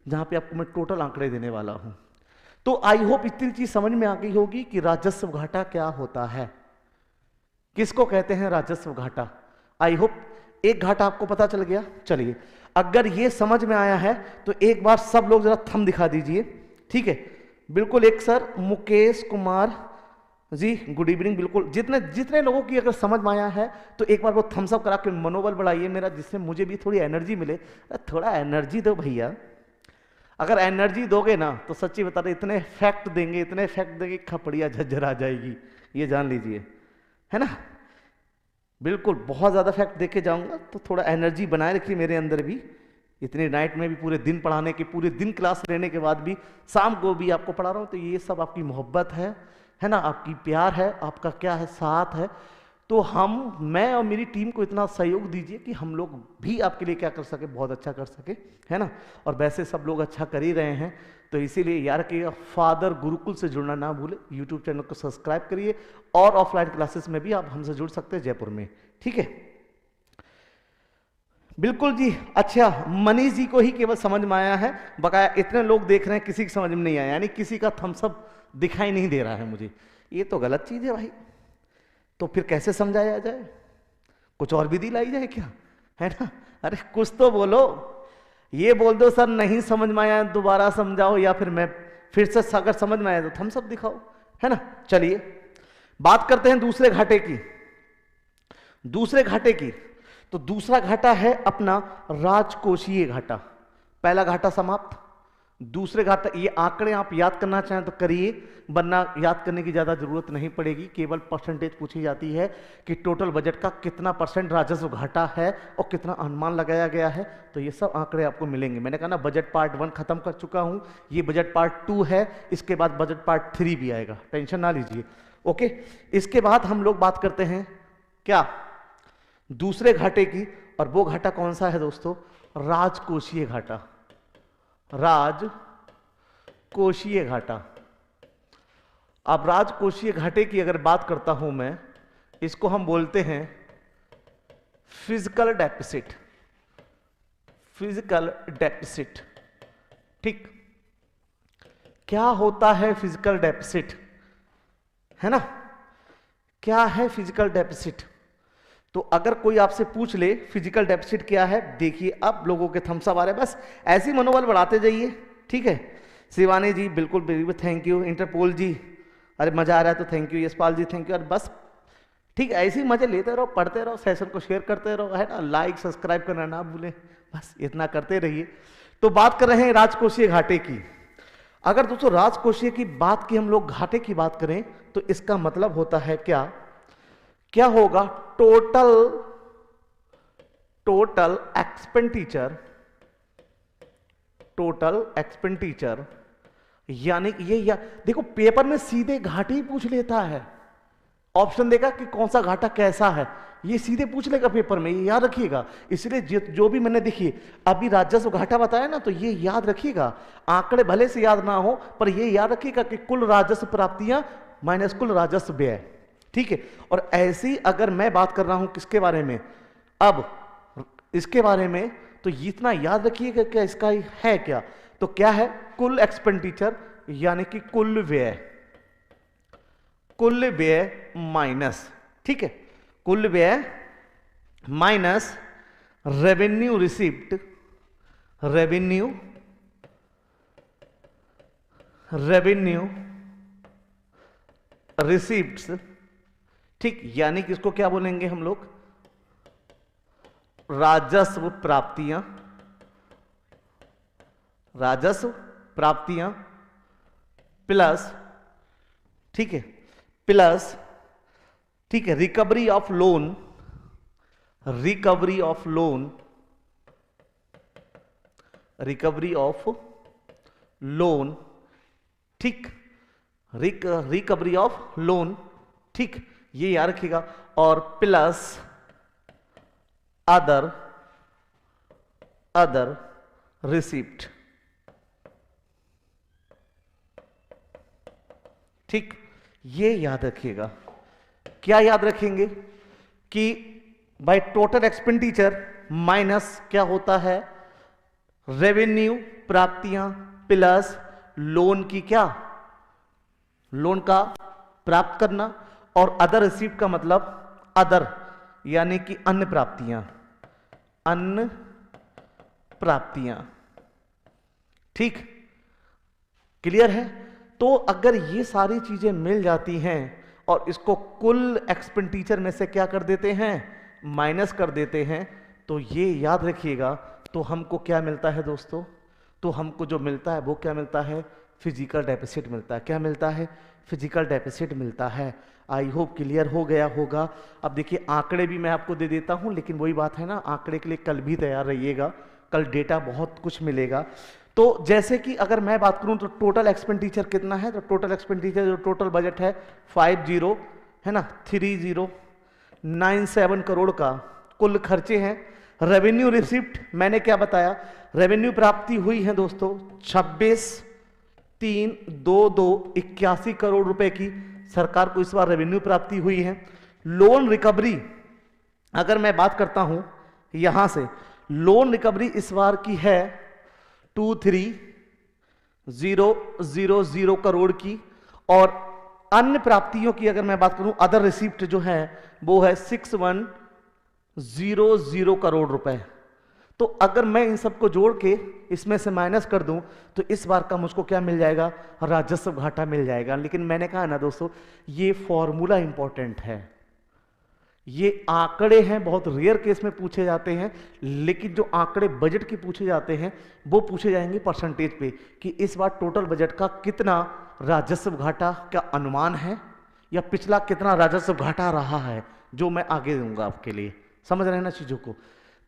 जहां पे आपको मैं टोटल आंकड़े देने वाला हूं। तो आई होप इतनी चीज समझ में आ गई होगी कि राजस्व घाटा क्या होता है, किसको कहते हैं राजस्व घाटा। आई होप एक घाटा आपको पता चल गया। चलिए, अगर ये समझ में आया है तो एक बार सब लोग जरा थंब दिखा दीजिए, ठीक है। बिल्कुल एक sir Mukesh Kumar ji, good evening. बिल्कुल जितने जितने लोगों की अगर समझ में आया है तो एक बार वो थम्स अप करा के मनोबल बढ़ाइए मेरा, जिससे मुझे भी थोड़ी एनर्जी मिले। अरे थोड़ा एनर्जी दो भैया। अगर एनर्जी दोगे ना तो सच्ची बता रहे इतने फैक्ट देंगे, इतने फैक्ट देंगे, खपड़िया झज्जर आ जाएगी, ये जान लीजिए, है ना। बिल्कुल बहुत ज़्यादा फैक्ट देके जाऊंगा, तो थोड़ा एनर्जी बनाए रखिए मेरे अंदर भी। इतनी नाइट में भी पूरे दिन पढ़ाने के, पूरे दिन क्लास लेने के बाद भी शाम को भी आपको पढ़ा रहा हूँ, तो ये सब आपकी मोहब्बत है ना, आपकी प्यार है, आपका क्या है, साथ है। तो मैं और मेरी टीम को इतना सहयोग दीजिए कि हम लोग भी आपके लिए क्या कर सके, बहुत अच्छा कर सके, है ना। और वैसे सब लोग अच्छा कर ही रहे हैं, तो इसीलिए यार कि फादर गुरुकुल से जुड़ना ना भूले, यूट्यूब चैनल को सब्सक्राइब करिए। और ऑफलाइन क्लासेस में भी आप हमसे जुड़ सकते हैं जयपुर में, ठीक है। बिल्कुल जी। अच्छा, मनीष जी को ही केवल समझ में आया है, बकाया इतने लोग देख रहे हैं किसी की समझ में नहीं आया, यानी किसी का थम्स अप दिखाई नहीं दे रहा है मुझे। ये तो गलत चीज है भाई, तो फिर कैसे समझाया जाए, कुछ और विधि लाई जाए क्या, है ना। अरे कुछ तो बोलो, ये बोल दो सर नहीं समझ में आया दोबारा समझाओ, या फिर मैं फिर से अगर समझ में आया तो थम्स अप दिखाओ, है ना। चलिए बात करते हैं दूसरे घाटे की। दूसरे घाटे की, तो दूसरा घाटा है अपना राजकोषीय घाटा। पहला घाटा समाप्त। दूसरे घाटा, ये आंकड़े आप याद करना चाहें तो करिए, वरना याद करने की ज्यादा जरूरत नहीं पड़ेगी। केवल परसेंटेज पूछी जाती है कि टोटल बजट का कितना परसेंट राजस्व घाटा है और कितना अनुमान लगाया गया है, तो ये सब आंकड़े आपको मिलेंगे। मैंने कहा ना बजट पार्ट 1 खत्म कर चुका हूं, ये बजट पार्ट 2 है, इसके बाद बजट पार्ट 3 भी आएगा, टेंशन ना लीजिए। ओके, इसके बाद हम लोग बात करते हैं क्या, दूसरे घाटे की। और वो घाटा कौन सा है दोस्तों, राजकोषीय घाटा। राजकोषीय घाटा। अब राजकोषीय घाटे की अगर बात करता हूं मैं, इसको हम बोलते हैं फिजिकल डेफिसिट। फिजिकल डेफिसिट, ठीक। क्या होता है फिजिकल डेफिसिट, है ना, क्या है फिजिकल डेफिसिट। तो अगर कोई आपसे पूछ ले फिजिकल डेफिसिट क्या है, देखिए अब लोगों के थम्स अप आ रहे हैं, बस ऐसी मनोबल बढ़ाते जाइए, ठीक है। शिवानी जी बिल्कुल बिल्कुल थैंक यू। इंटरपोल जी अरे मजा आ रहा है तो thank you. Yashpal ji thank you. और बस ठीक है, ऐसे ही मजे लेते रहो, पढ़ते रहो, सेशन को शेयर करते रहो, है ना, लाइक सब्सक्राइब करना ना भूलें, बस इतना करते रहिए। तो बात कर रहे हैं राजकोषीय घाटे की। अगर दोस्तों राजकोषीय की बात की हम लोग घाटे की बात करें तो इसका मतलब होता है क्या, क्या होगा, टोटल एक्सपेंडिचर। टोटल एक्सपेंडिचर यानी कि ये, या देखो पेपर में सीधे घाटे ही पूछ लेता है, ऑप्शन देगा कि कौन सा घाटा कैसा है, ये सीधे पूछ लेगा पेपर में, ये याद रखिएगा। इसलिए जो भी मैंने देखिए अभी राजस्व घाटा बताया ना, तो ये याद रखिएगा। आंकड़े भले से याद ना हो, पर ये याद रखिएगा कि कुल राजस्व प्राप्तियां माइनस कुल राजस्व व्यय, ठीक है। और ऐसी अगर मैं बात कर रहा हूं किसके बारे में, अब इसके बारे में, तो इतना याद रखिएगा क्या इसका है क्या, तो क्या है, कुल एक्सपेंडिचर यानी कि कुल व्यय। कुल व्यय माइनस, ठीक है, कुल व्यय minus revenue receipt. Revenue receipts, ठीक, यानी कि इसको क्या बोलेंगे हम लोग, राजस्व प्राप्तियां। राजस्व प्राप्तियां प्लस, ठीक है, प्लस, ठीक है, recovery of loan. Recovery of loan, recovery of loan, ठीक, रिकवरी ऑफ लोन, ठीक, ये याद रखिएगा। और प्लस अदर रिसिप्ट, ठीक, ये याद रखिएगा। क्या याद रखेंगे कि भाई टोटल एक्सपेंडिचर माइनस क्या होता है, रेवेन्यू प्राप्तियां प्लस लोन की, क्या, लोन का प्राप्त करना, और अदर रिसीप्ट का मतलब अदर यानी कि अन्य प्राप्तियां। अन्य प्राप्तियां, ठीक, क्लियर है। तो अगर ये सारी चीजें मिल जाती हैं और इसको कुल एक्सपेंडिचर में से क्या कर देते हैं, माइनस कर देते हैं, तो ये याद रखिएगा, तो हमको क्या मिलता है दोस्तों, तो हमको जो मिलता है वो क्या मिलता है, फिजिकल डेफिसिट मिलता है। क्या मिलता है, फिजिकल डेफिसिट मिलता है। आई होप क्लियर हो गया होगा। अब देखिए आंकड़े भी मैं आपको दे देता हूं, लेकिन वही बात है ना, आंकड़े के लिए कल भी तैयार रहिएगा, कल डेटा बहुत कुछ मिलेगा। तो जैसे कि अगर मैं बात करूं तो टोटल एक्सपेंडिचर कितना है, तो टोटल एक्सपेंडिचर जो टोटल बजट है 50 है ना 3097 करोड़ का कुल खर्चे हैं। रेवेन्यू रिसिप्ट मैंने क्या बताया, रेवेन्यू प्राप्ति हुई है दोस्तों 26,32281 करोड़ रुपए की सरकार को इस बार रेवेन्यू प्राप्ति हुई है। लोन रिकवरी अगर मैं बात करता हूं यहां से, लोन रिकवरी इस बार की है 23,000 करोड़ की, और अन्य प्राप्तियों की अगर मैं बात करूं, अदर रिसिप्ट जो है वो है 6100 करोड़ रुपए। तो अगर मैं इन सबको जोड़ के इसमें से माइनस कर दूं तो इस बार का मुझको क्या मिल जाएगा, राजस्व घाटा मिल जाएगा। लेकिन मैंने कहा ना दोस्तों, ये फॉर्मूला इंपॉर्टेंट है, ये आंकड़े हैं, बहुत रेयर केस में पूछे जाते हैं, लेकिन जो आंकड़े बजट के पूछे जाते हैं वो पूछे जाएंगे परसेंटेज पे, कि इस बार टोटल बजट का कितना राजस्व घाटा का अनुमान है, या पिछला कितना राजस्व घाटा रहा है, जो मैं आगे दूंगा आपके लिए। समझ रहे हैं ना चीजों को।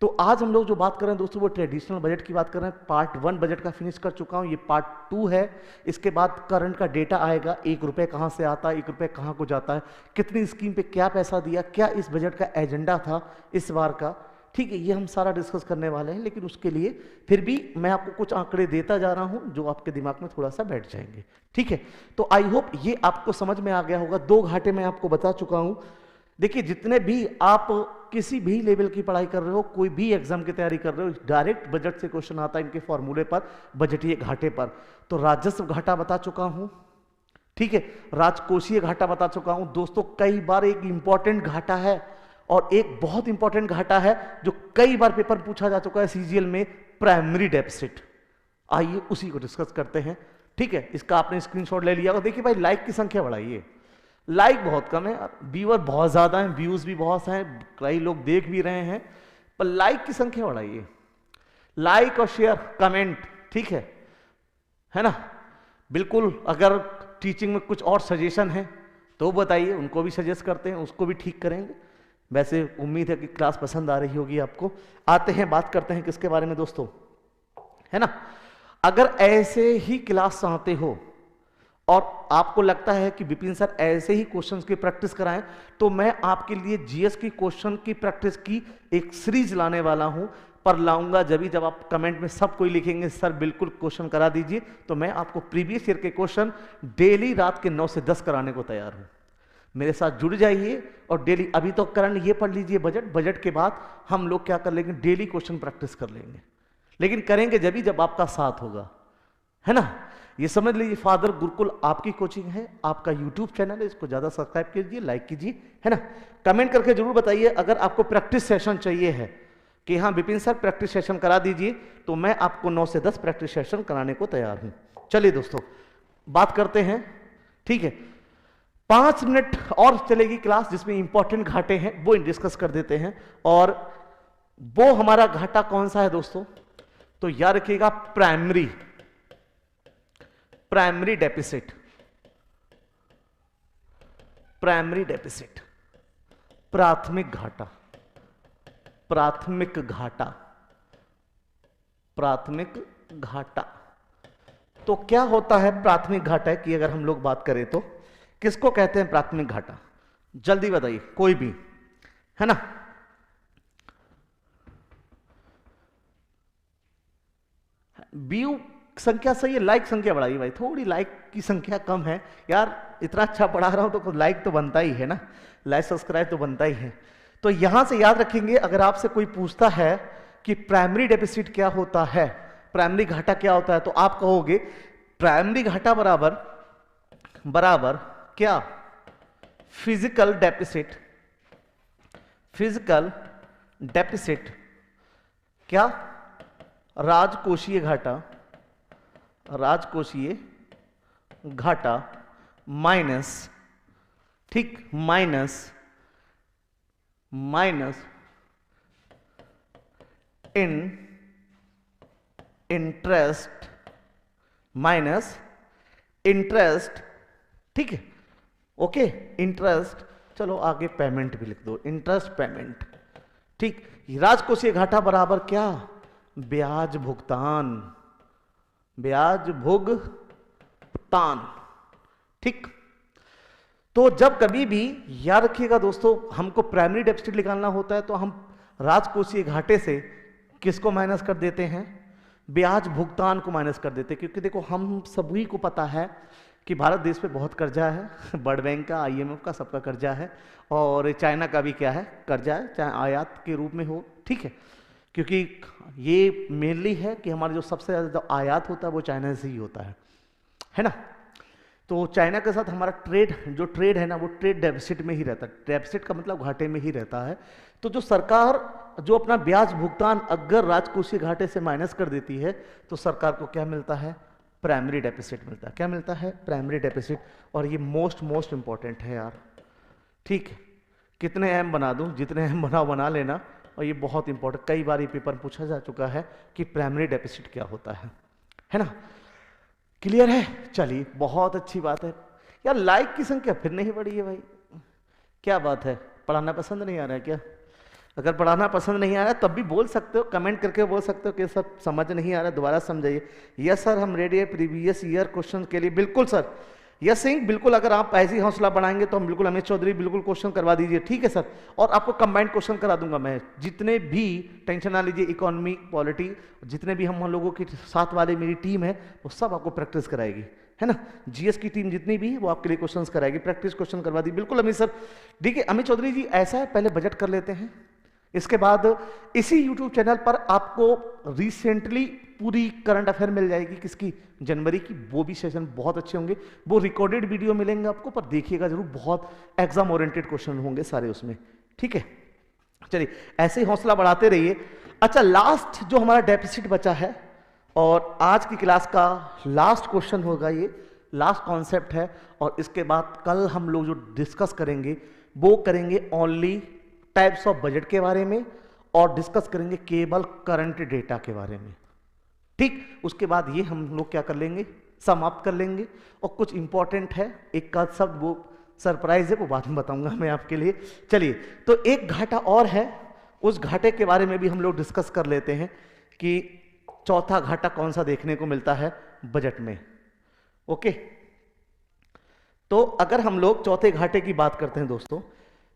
तो आज हम लोग जो बात कर रहे हैं दोस्तों वो ट्रेडिशनल बजट की बात कर रहे हैं। पार्ट 1 बजट का फिनिश कर चुका हूं, ये पार्ट 2 है। इसके बाद करंट का डेटा आएगा, 1 रुपये कहां से आता है, 1 रुपये कहां को जाता है, कितनी स्कीम पे क्या पैसा दिया, क्या इस बजट का एजेंडा था इस बार का। ठीक है, ये हम सारा डिस्कस करने वाले हैं, लेकिन उसके लिए फिर भी मैं आपको कुछ आंकड़े देता जा रहा हूं जो आपके दिमाग में थोड़ा सा बैठ जाएंगे। ठीक है, तो आई होप ये आपको समझ में आ गया होगा। 2 घाटे मैं आपको बता चुका हूं। देखिए जितने भी आप किसी भी लेवल की पढ़ाई कर रहे हो, कोई भी एग्जाम की तैयारी कर रहे हो, डायरेक्ट बजट से क्वेश्चन आता है इनके फॉर्मूले पर, बजटीय घाटे पर। तो राजस्व घाटा बता चुका हूं, ठीक है, राजकोषीय घाटा बता चुका हूं दोस्तों। कई बार एक इंपॉर्टेंट घाटा है, और एक बहुत इंपॉर्टेंट घाटा है जो कई बार पेपर पूछा जा चुका है सीजीएल में, प्राइमरी डेफिसिट। आइए उसी को डिस्कस करते हैं। ठीक है, इसका आपने स्क्रीनशॉट ले लिया। और देखिए भाई, लाइक की संख्या बढ़ाइए, लाइक बहुत कम है, व्यूअर बहुत ज्यादा हैं, व्यूज भी बहुत हैं, कई लोग देख भी रहे हैं, पर लाइक की संख्या बढ़ाइए। लाइक और शेयर, कमेंट, ठीक है ना। बिल्कुल, अगर टीचिंग में कुछ और सजेशन है तो बताइए, उनको भी सजेस्ट करते हैं, उसको भी ठीक करेंगे। वैसे उम्मीद है कि क्लास पसंद आ रही होगी आपको। आते हैं, बात करते हैं किसके बारे में दोस्तों, है ना। अगर ऐसे ही क्लास चाहते हो और आपको लगता है कि विपिन सर ऐसे ही क्वेश्चंस की प्रैक्टिस कराएं, तो मैं आपके लिए जीएस की क्वेश्चन की प्रैक्टिस की एक सीरीज लाने वाला हूं। पर लाऊंगा जब आप कमेंट में सब कोई लिखेंगे सर बिल्कुल क्वेश्चन करा दीजिए, तो मैं आपको प्रीवियस ईयर के क्वेश्चन डेली रात के 9 से 10 कराने को तैयार हूं। मेरे साथ जुड़ जाइए और डेली, अभी तो करंट ये पढ़ लीजिए बजट के बाद हम लोग क्या कर लेंगे, डेली क्वेश्चन प्रैक्टिस कर लेंगे। लेकिन करेंगे जब आपका साथ होगा, है ना। ये समझ लीजिए, फादर गुरुकुल आपकी कोचिंग है, आपका यूट्यूब चैनल है, इसको ज्यादा सब्सक्राइब कीजिए, लाइक कीजिए, है ना। कमेंट करके जरूर बताइए अगर आपको प्रैक्टिस सेशन चाहिए है कि हाँ विपिन सर प्रैक्टिस सेशन करा दीजिए, तो मैं आपको 9 से 10 प्रैक्टिस सेशन कराने को तैयार हूं। चलिए दोस्तों बात करते हैं, ठीक है। 5 मिनट और चलेगी क्लास, जिसमें इंपॉर्टेंट घाटे हैं वो डिस्कस कर देते हैं। और वो हमारा घाटा कौन सा है दोस्तों, तो याद रखिएगा, प्राइमरी डेफिसिट, प्राइमरी डेफिसिट, प्राथमिक घाटा, प्राथमिक घाटा, प्राथमिक घाटा। तो क्या होता है प्राथमिक घाटा की अगर हम लोग बात करें तो किसको कहते हैं प्राथमिक घाटा, जल्दी बताइए कोई भी, है ना। व्यू संख्या सही है, लाइक संख्या बढ़ाइए भाई, थोड़ी लाइक की संख्या कम है यार। इतना अच्छा पढ़ा रहा हूं तो लाइक तो बनता ही है ना, लाइक सब्सक्राइब तो बनता ही है। तो यहां से याद रखेंगे, अगर आपसे कोई पूछता है कि प्राइमरी डेफिसिट क्या होता है, प्राइमरी घाटा क्या होता है, तो आप कहोगे प्राइमरी घाटा बराबर क्या, फिजिकल डेफिसिट, फिजिकल डेफिसिट क्या, राजकोषीय घाटा, राजकोषीय घाटा माइनस, ठीक, माइनस इन इंटरेस्ट, माइनस इंटरेस्ट, ठीक है, ओके, इंटरेस्ट, चलो आगे पेमेंट भी लिख दो, इंटरेस्ट पेमेंट, ठीक। राजकोषीय घाटा बराबर क्या? ब्याज भुगतान, ब्याज भुगतान, ठीक। तो जब कभी भी याद रखिएगा दोस्तों, हमको प्राइमरी डेफिसिट निकालना होता है तो हम राजकोषीय घाटे से किसको माइनस कर देते हैं? ब्याज भुगतान को माइनस कर देते हैं। क्योंकि देखो हम सभी को पता है कि भारत देश पे बहुत कर्जा है, वर्ल्ड बैंक का, IMF का, सबका कर्जा है, और चाइना का भी क्या है, कर्जा है, चाहे आयात के रूप में हो, ठीक है। क्योंकि ये मेनली है कि हमारा जो सबसे ज़्यादा आयात होता है वो चाइना से ही होता है ना। तो चाइना के साथ हमारा जो ट्रेड है ना, वो ट्रेड डेफिसिट में ही रहता है। डेफिसिट का मतलब घाटे में ही रहता है। तो जो सरकार जो अपना ब्याज भुगतान अगर राजकोषीय घाटे से माइनस कर देती है तो सरकार को क्या मिलता है? प्राइमरी डेफिसिट मिलता है। क्या मिलता है? Primary deficit. और ये मोस्ट इंपॉर्टेंट है यार, ठीक। कितने अहम बना दूं, जितने अहम बना लेना। और ये बहुत इंपॉर्टेंट, कई बार ये पेपर पूछा जा चुका है कि प्राइमरी डेफिसिट क्या होता है ना। क्लियर है? चलिए, बहुत अच्छी बात है यार। लाइक की संख्या फिर नहीं बढ़ी है भाई, क्या बात है? पढ़ाना पसंद नहीं आ रहा है क्या? अगर पढ़ाना पसंद नहीं आ रहा है तब भी बोल सकते हो, कमेंट करके बोल सकते हो कि सर समझ नहीं आ रहा है, दोबारा समझाइए। यस सर, हम रेडी है प्रीवियस ईयर क्वेश्चन के लिए। बिल्कुल सर, यस सिंह, बिल्कुल। अगर आप ऐसे ही हौसला बढ़ाएंगे तो हम बिल्कुल, अमित चौधरी, बिल्कुल क्वेश्चन करवा दीजिए, ठीक है सर। और आपको कंबाइंड क्वेश्चन करा दूंगा मैं, जितने भी, टेंशन ना लीजिए, इकोनॉमी, पॉलिटी, जितने भी हम लोगों की साथ वाले मेरी टीम है वो सब आपको प्रैक्टिस कराएगी, है ना। GS की टीम जितनी भी है वो आपके लिए क्वेश्चंस कराएगी, प्रैक्टिस क्वेश्चन करवा दी। बिल्कुल अमित सर, ठीक है। अमित चौधरी जी, ऐसा है, पहले बजट कर लेते हैं, इसके बाद इसी YouTube चैनल पर आपको रिसेंटली पूरी करंट अफेयर मिल जाएगी, किसकी? जनवरी की। वो भी सेशन बहुत अच्छे होंगे, वो रिकॉर्डेड वीडियो मिलेंगे आपको, पर देखिएगा जरूर, बहुत एग्जाम ओरिएंटेड क्वेश्चन होंगे सारे उसमें, ठीक है। चलिए, ऐसे ही हौसला बढ़ाते रहिए। अच्छा, लास्ट जो हमारा डेफिसिट बचा है, और आज की क्लास का लास्ट क्वेश्चन होगा, ये लास्ट कॉन्सेप्ट है। और इसके बाद कल हम लोग जो डिस्कस करेंगे वो करेंगे ओनली टाइप्स ऑफ बजट के बारे में, और डिस्कस करेंगे केवल करंट डेटा के बारे में, ठीक। उसके बाद ये हम लोग क्या कर लेंगे, समाप्त कर लेंगे। और कुछ इंपॉर्टेंट है, एक का शब्द वो सरप्राइज है, वो बाद में बताऊंगा मैं आपके लिए। चलिए, तो एक घाटा और है, उस घाटे के बारे में भी हम लोग डिस्कस कर लेते हैं कि चौथा घाटा कौन सा देखने को मिलता है बजट में, ओके। तो अगर हम लोग चौथे घाटे की बात करते हैं दोस्तों,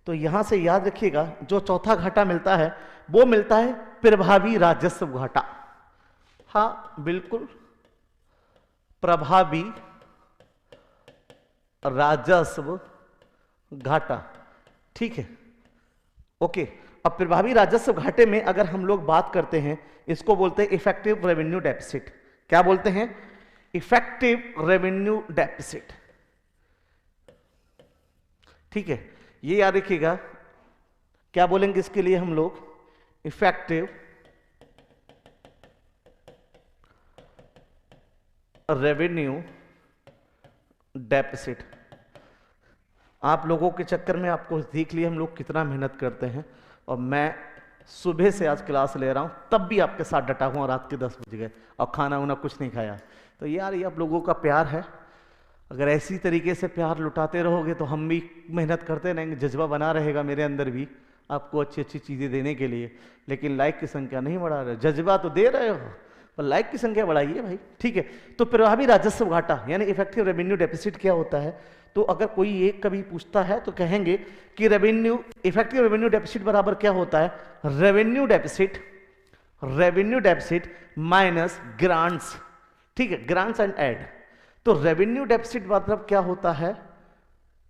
तो यहां से याद रखिएगा, जो चौथा घाटा मिलता है वो मिलता है प्रभावी राजस्व घाटा। हाँ बिल्कुल, प्रभावी राजस्व घाटा, ठीक है, ओके। अब प्रभावी राजस्व घाटे में अगर हम लोग बात करते हैं, इसको बोलते हैं इफेक्टिव रेवेन्यू डेफिसिट। क्या बोलते हैं? इफेक्टिव रेवेन्यू डेफिसिट, ठीक है। ये याद रखिएगा, क्या बोलेंगे इसके लिए हम लोग? Effective revenue deficit. आप लोगों के चक्कर में आपको देख लिया हम लोग कितना मेहनत करते हैं, और मैं सुबह से आज क्लास ले रहा हूं, तब भी आपके साथ डटा हुआ, रात के 10 बज गए और खाना वाना कुछ नहीं खाया। तो यार ये आप लोगों का प्यार है, अगर ऐसी तरीके से प्यार लुटाते रहोगे तो हम भी मेहनत करते रहेंगे, जज्बा बना रहेगा मेरे अंदर भी आपको अच्छी अच्छी चीज़ें देने के लिए। लेकिन लाइक की संख्या नहीं बढ़ा रहे, जज्बा तो दे रहे हो पर लाइक की संख्या बढ़ाइए भाई, ठीक है। तो प्रभावी राजस्व घाटा यानी इफेक्टिव रेवेन्यू डेफिसिट क्या होता है? तो अगर कोई एक कभी पूछता है तो कहेंगे कि इफेक्टिव रेवेन्यू डेफिसिट बराबर क्या होता है? रेवेन्यू डेफिसिट माइनस ग्रांट्स, ठीक है, ग्रांट्स एंड एड। तो रेवेन्यू डेफिसिट मतलब क्या होता है,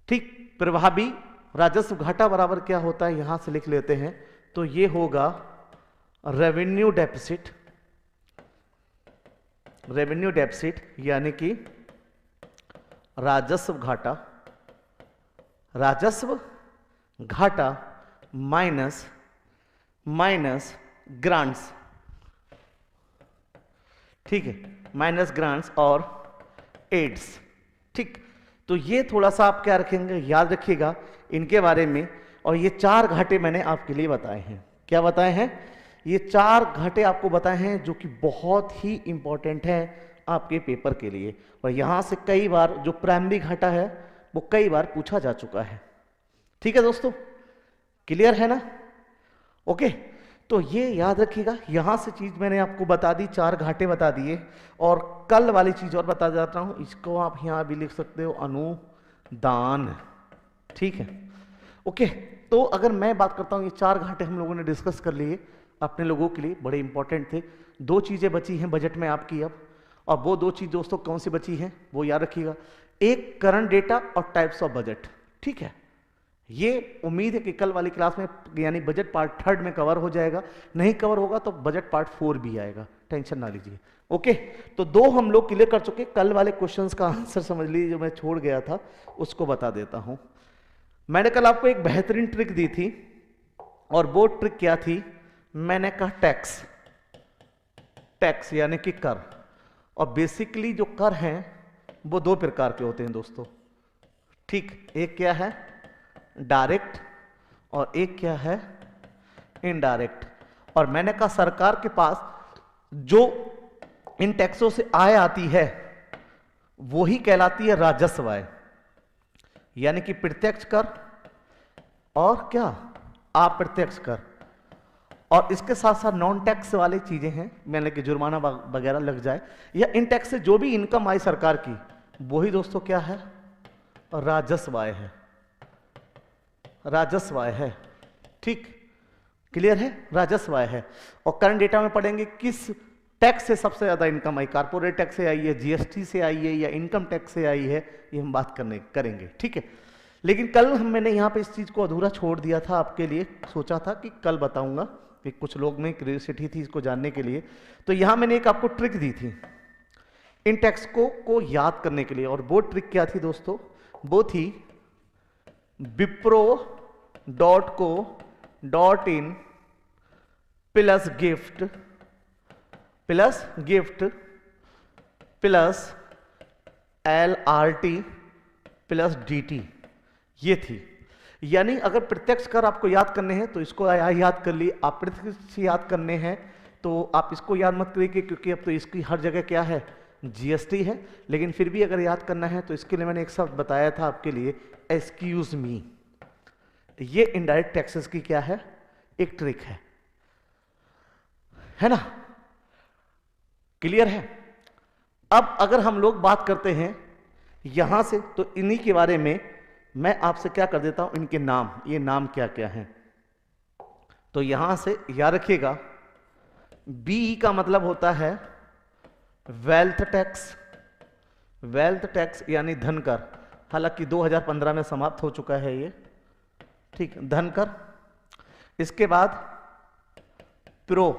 ठीक। प्रभावी राजस्व घाटा बराबर क्या होता है, यहां से लिख लेते हैं, तो ये होगा रेवेन्यू डेफिसिट यानी कि राजस्व घाटा माइनस ग्रांट्स, ठीक है, माइनस ग्रांट्स और एड्स, ठीक, तो ये थोड़ा सा आप क्या रखेंगे, याद रखिएगा इनके बारे में। और ये 4 घाटे मैंने आपके लिए बताए हैं। क्या बताए हैं? ये 4 घाटे आपको बताए हैं जो कि बहुत ही इंपॉर्टेंट है आपके पेपर के लिए। और यहां से कई बार जो प्राइमरी घाटा है वो कई बार पूछा जा चुका है। ठीक है दोस्तों, क्लियर है ना? ओके, तो ये याद रखिएगा। यहां से चीज मैंने आपको बता दी, 4 घाटे बता दिए। और कल वाली चीज और बता जाता हूं, इसको आप यहां भी लिख सकते हो, अनुदान। ठीक है, ओके। तो अगर मैं बात करता हूं, ये 4 घाटे हम लोगों ने डिस्कस कर लिए अपने लोगों के लिए, बड़े इंपॉर्टेंट थे। 2 चीजें बची हैं बजट में आपकी अब, और वो 2 चीज दोस्तों कौन सी बची हैं वो याद रखिएगा। एक करंट डेटा और टाइप्स ऑफ बजट। ठीक है, ये उम्मीद है कि कल वाली क्लास में यानी बजट पार्ट 3 में कवर हो जाएगा। नहीं कवर होगा तो बजट पार्ट 4 भी आएगा, टेंशन ना लीजिए। ओके, तो 2 हम लोग क्लियर कर चुके। कल वाले क्वेश्चंस का आंसर समझ लीजिए, जो मैं छोड़ गया था उसको बता देता हूं। मैंने कल आपको एक बेहतरीन ट्रिक दी थी, और वो ट्रिक क्या थी? मैंने कहा टैक्स, टैक्स यानी कि कर। और बेसिकली जो कर हैं वो 2 प्रकार के होते हैं दोस्तों। ठीक, एक क्या है डायरेक्ट, और एक क्या है इनडायरेक्ट। और मैंने कहा सरकार के पास जो इन टैक्सों से आय आती है वो ही कहलाती है राजस्व आय, यानी कि प्रत्यक्ष कर और क्या अप्रत्यक्ष कर। और इसके साथ साथ नॉन टैक्स वाली चीजें हैं, मैंने कि जुर्माना वगैरह लग जाए, या इन टैक्स से जो भी इनकम आई सरकार की, वही दोस्तों क्या है राजस्व आय है, राजस्व आय है। ठीक, क्लियर है, राजस्व आय है। और करंट डेटा में पढ़ेंगे किस टैक्स से सबसे ज्यादा इनकम आई, कारपोरेट टैक्स से आई है, जीएसटी से आई है, या इनकम टैक्स से आई है, ये हम बात करेंगे। ठीक है, लेकिन कल मैंने यहाँ पे इस चीज को अधूरा छोड़ दिया था आपके लिए, सोचा था कि कल बताऊंगा, कि कुछ लोग में क्यूरियोसिटी थी इसको जानने के लिए। तो यहाँ मैंने एक आपको ट्रिक दी थी इन टैक्स को याद करने के लिए। और वो ट्रिक क्या थी दोस्तों? वो थी wipro.co.in plus gift plus LRT plus DT, ये थी। यानी अगर प्रत्यक्ष कर आपको याद करने हैं तो इसको याद कर लिए, अप्रत्यक्ष याद करने हैं तो आप इसको याद मत करिए, क्योंकि अब तो इसकी हर जगह क्या है जीएसटी है। लेकिन फिर भी अगर याद करना है तो इसके लिए मैंने एक शब्द बताया था आपके लिए, एक्सक्यूज मी। ये इनडायरेक्ट टैक्सेस की क्या है, एक ट्रिक है ना? क्लियर है? अब अगर हम लोग बात करते हैं यहां से, तो इन्हीं के बारे में मैं आपसे क्या कर देता हूं, इनके नाम, ये नाम क्या क्या हैं। तो यहां से याद रखिएगा, बी का मतलब होता है वेल्थ टैक्स, वेल्थ टैक्स यानी धन कर। हालांकि 2015 में समाप्त हो चुका है ये, ठीक, धन कर। इसके बाद प्रो,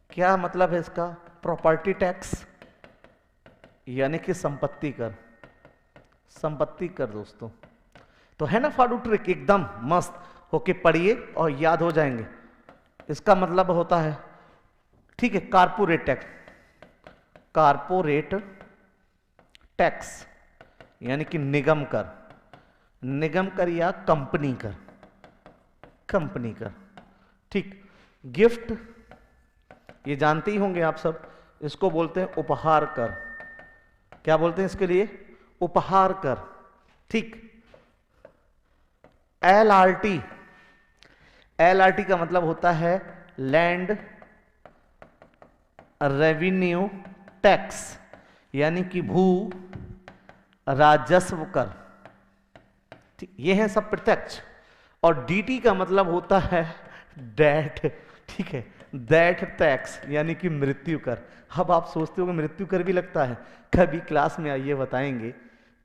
क्या मतलब है इसका? प्रॉपर्टी टैक्स यानी कि संपत्ति कर, संपत्ति कर दोस्तों। तो है ना फाड़ू ट्रिक, एकदम मस्त होके पढ़िए और याद हो जाएंगे। इसका मतलब होता है, ठीक है, कारपोरेट टैक्स, कारपोरेट टैक्स यानी कि निगम कर, निगम कर या कंपनी कर, कंपनी कर। ठीक, गिफ्ट ये जानते ही होंगे आप सब, इसको बोलते हैं उपहार कर। क्या बोलते हैं इसके लिए? उपहार कर। ठीक, LRT, LRT का मतलब होता है लैंड रेवेन्यू टैक्स यानी कि भू राजस्व कर। ठीक, ये है सब प्रत्यक्ष। और DT का मतलब होता है डेथ, ठीक है, डेथ टैक्स यानी कि मृत्यु कर। अब आप सोचते हो कि मृत्यु कर भी लगता है, कभी क्लास में आइए बताएंगे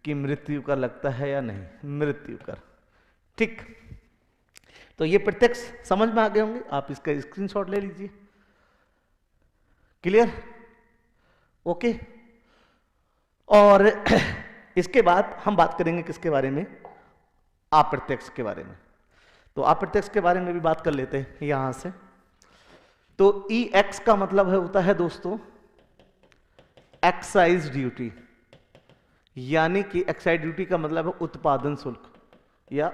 कि मृत्यु कर लगता है या नहीं, मृत्यु कर। ठीक, तो ये प्रत्यक्ष समझ में आ गए होंगे, आप इसका स्क्रीनशॉट ले लीजिए। क्लियर? ओके। और इसके बाद हम बात करेंगे किसके बारे में? अप्रत्यक्ष के बारे में। तो अप्रत्यक्ष के बारे में भी बात कर लेते हैं यहां से। तो EX का मतलब है होता है दोस्तों एक्साइज ड्यूटी, यानी कि एक्साइज ड्यूटी का मतलब है उत्पादन शुल्क या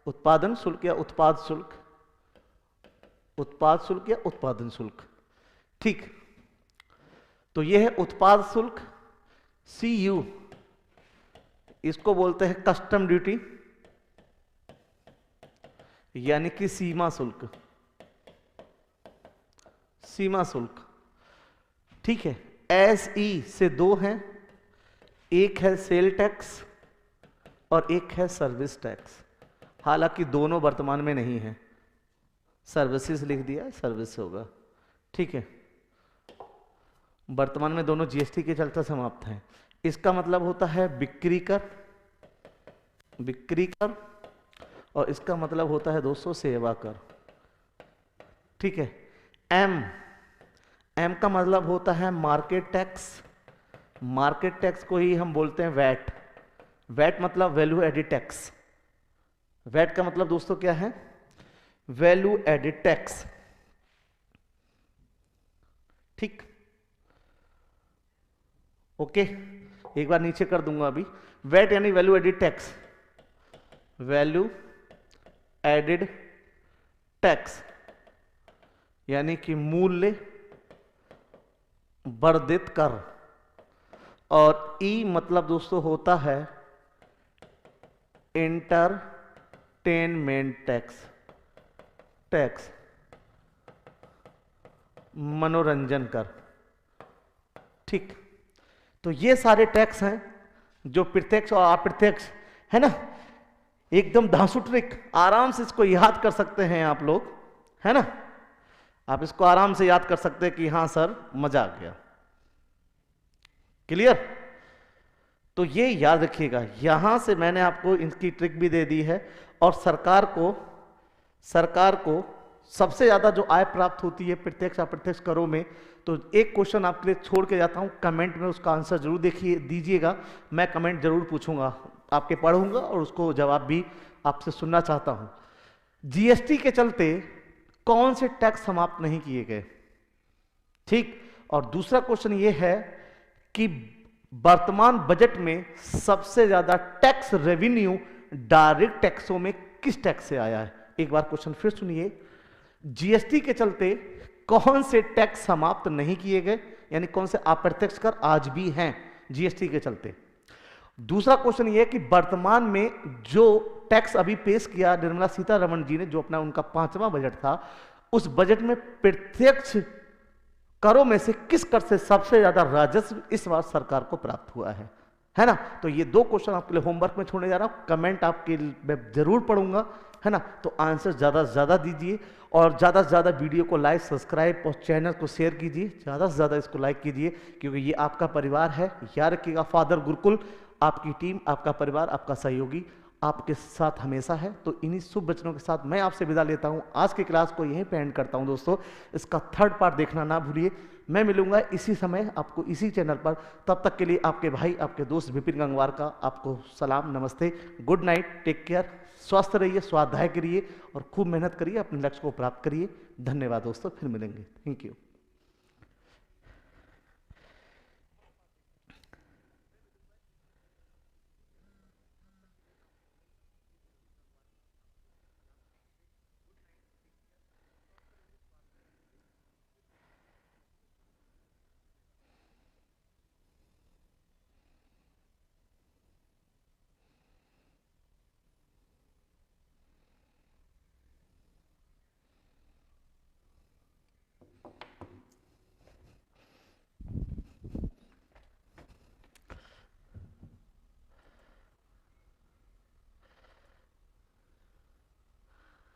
उत्पादन शुल्क या उत्पाद शुल्क, उत्पाद शुल्क या उत्पादन शुल्क। ठीक, तो यह है उत्पाद शुल्क। CU इसको बोलते हैं कस्टम ड्यूटी यानी कि सीमा शुल्क, सीमा शुल्क। ठीक है, SE से दो हैं, एक है सेल टैक्स और एक है सर्विस टैक्स। हालांकि दोनों वर्तमान में नहीं है, सर्विसेज लिख दिया, सर्विस होगा। ठीक है, वर्तमान में दोनों GST के चलते समाप्त हैं। इसका मतलब होता है बिक्री कर, बिक्री कर, और इसका मतलब होता है दोस्तों सेवा कर। ठीक है, M का मतलब होता है मार्केट टैक्स, मार्केट टैक्स को ही हम बोलते हैं वैट। वैट मतलब वैल्यू एडिड टैक्स। वैट का मतलब दोस्तों क्या है? Value added tax. ठीक, ओके, एक बार नीचे कर दूंगा अभी। वैट यानी value added tax, value added tax यानी कि मूल्य वर्धित कर। और ई मतलब दोस्तों होता है एंटरटेनमेंट टैक्स, टैक्स मनोरंजन कर। ठीक, तो ये सारे टैक्स हैं जो प्रत्यक्ष और अप्रत्यक्ष है ना। एकदम धांसू ट्रिक, आराम से इसको याद कर सकते हैं आप लोग, है ना। आप इसको आराम से याद कर सकते हैं कि हाँ सर मजा आ गया। क्लियर? तो ये याद रखिएगा, यहां से मैंने आपको इनकी ट्रिक भी दे दी है। और सरकार को सबसे ज्यादा जो आय प्राप्त होती है प्रत्यक्ष अप्रत्यक्ष करों में, तो एक क्वेश्चन आपके लिए छोड़ के जाता हूं, कमेंट में उसका आंसर जरूर देखिए दीजिएगा। मैं कमेंट जरूर पूछूंगा, आपके पढ़ूंगा और उसको जवाब भी आपसे सुनना चाहता हूं। GST के चलते कौन से टैक्स समाप्त नहीं किए गए? ठीक, और दूसरा क्वेश्चन ये है कि वर्तमान बजट में सबसे ज्यादा टैक्स रेवेन्यू डायरेक्ट टैक्सों में किस टैक्स से आया है? एक बार क्वेश्चन फिर सुनिए, GST के चलते कौन से टैक्स समाप्त नहीं किए गए, यानी कौन से अप्रत्यक्ष कर आज भी हैं GST के चलते। दूसरा क्वेश्चन ये है कि वर्तमान में जो टैक्स अभी पेश किया निर्मला सीतारमण जी ने, जो अपना उनका 5वां बजट था, उस बजट में प्रत्यक्ष करों में से किस कर से सबसे ज्यादा राजस्व इस बार सरकार को प्राप्त हुआ है ना। तो ये दो क्वेश्चन आपके लिए होमवर्क में छोड़ने जा रहा हूं, कमेंट आपके मैं जरूर पढ़ूंगा, है ना। तो आंसर ज्यादा से ज्यादा दीजिए और ज्यादा से ज्यादा वीडियो को लाइक, सब्सक्राइब और चैनल को शेयर कीजिए, ज्यादा से ज्यादा इसको लाइक कीजिए, क्योंकि ये आपका परिवार है। याद रखिएगा, फादर गुरुकुल आपकी टीम, आपका परिवार, आपका सहयोगी आपके साथ हमेशा है। तो इन्हीं शुभ वचनों के साथ मैं आपसे विदा लेता हूं। आज की क्लास को यहीं पे एंड करता हूं दोस्तों। इसका थर्ड पार्ट देखना ना भूलिए। मैं मिलूंगा इसी समय आपको इसी चैनल पर। तब तक के लिए आपके भाई, आपके दोस्त विपिन गंगवार का आपको सलाम, नमस्ते, गुड नाइट, टेक केयर। स्वस्थ रहिए, स्वाध्याय करिए और खूब मेहनत करिए, अपने लक्ष्य को प्राप्त करिए। धन्यवाद दोस्तों, फिर मिलेंगे। Thank you.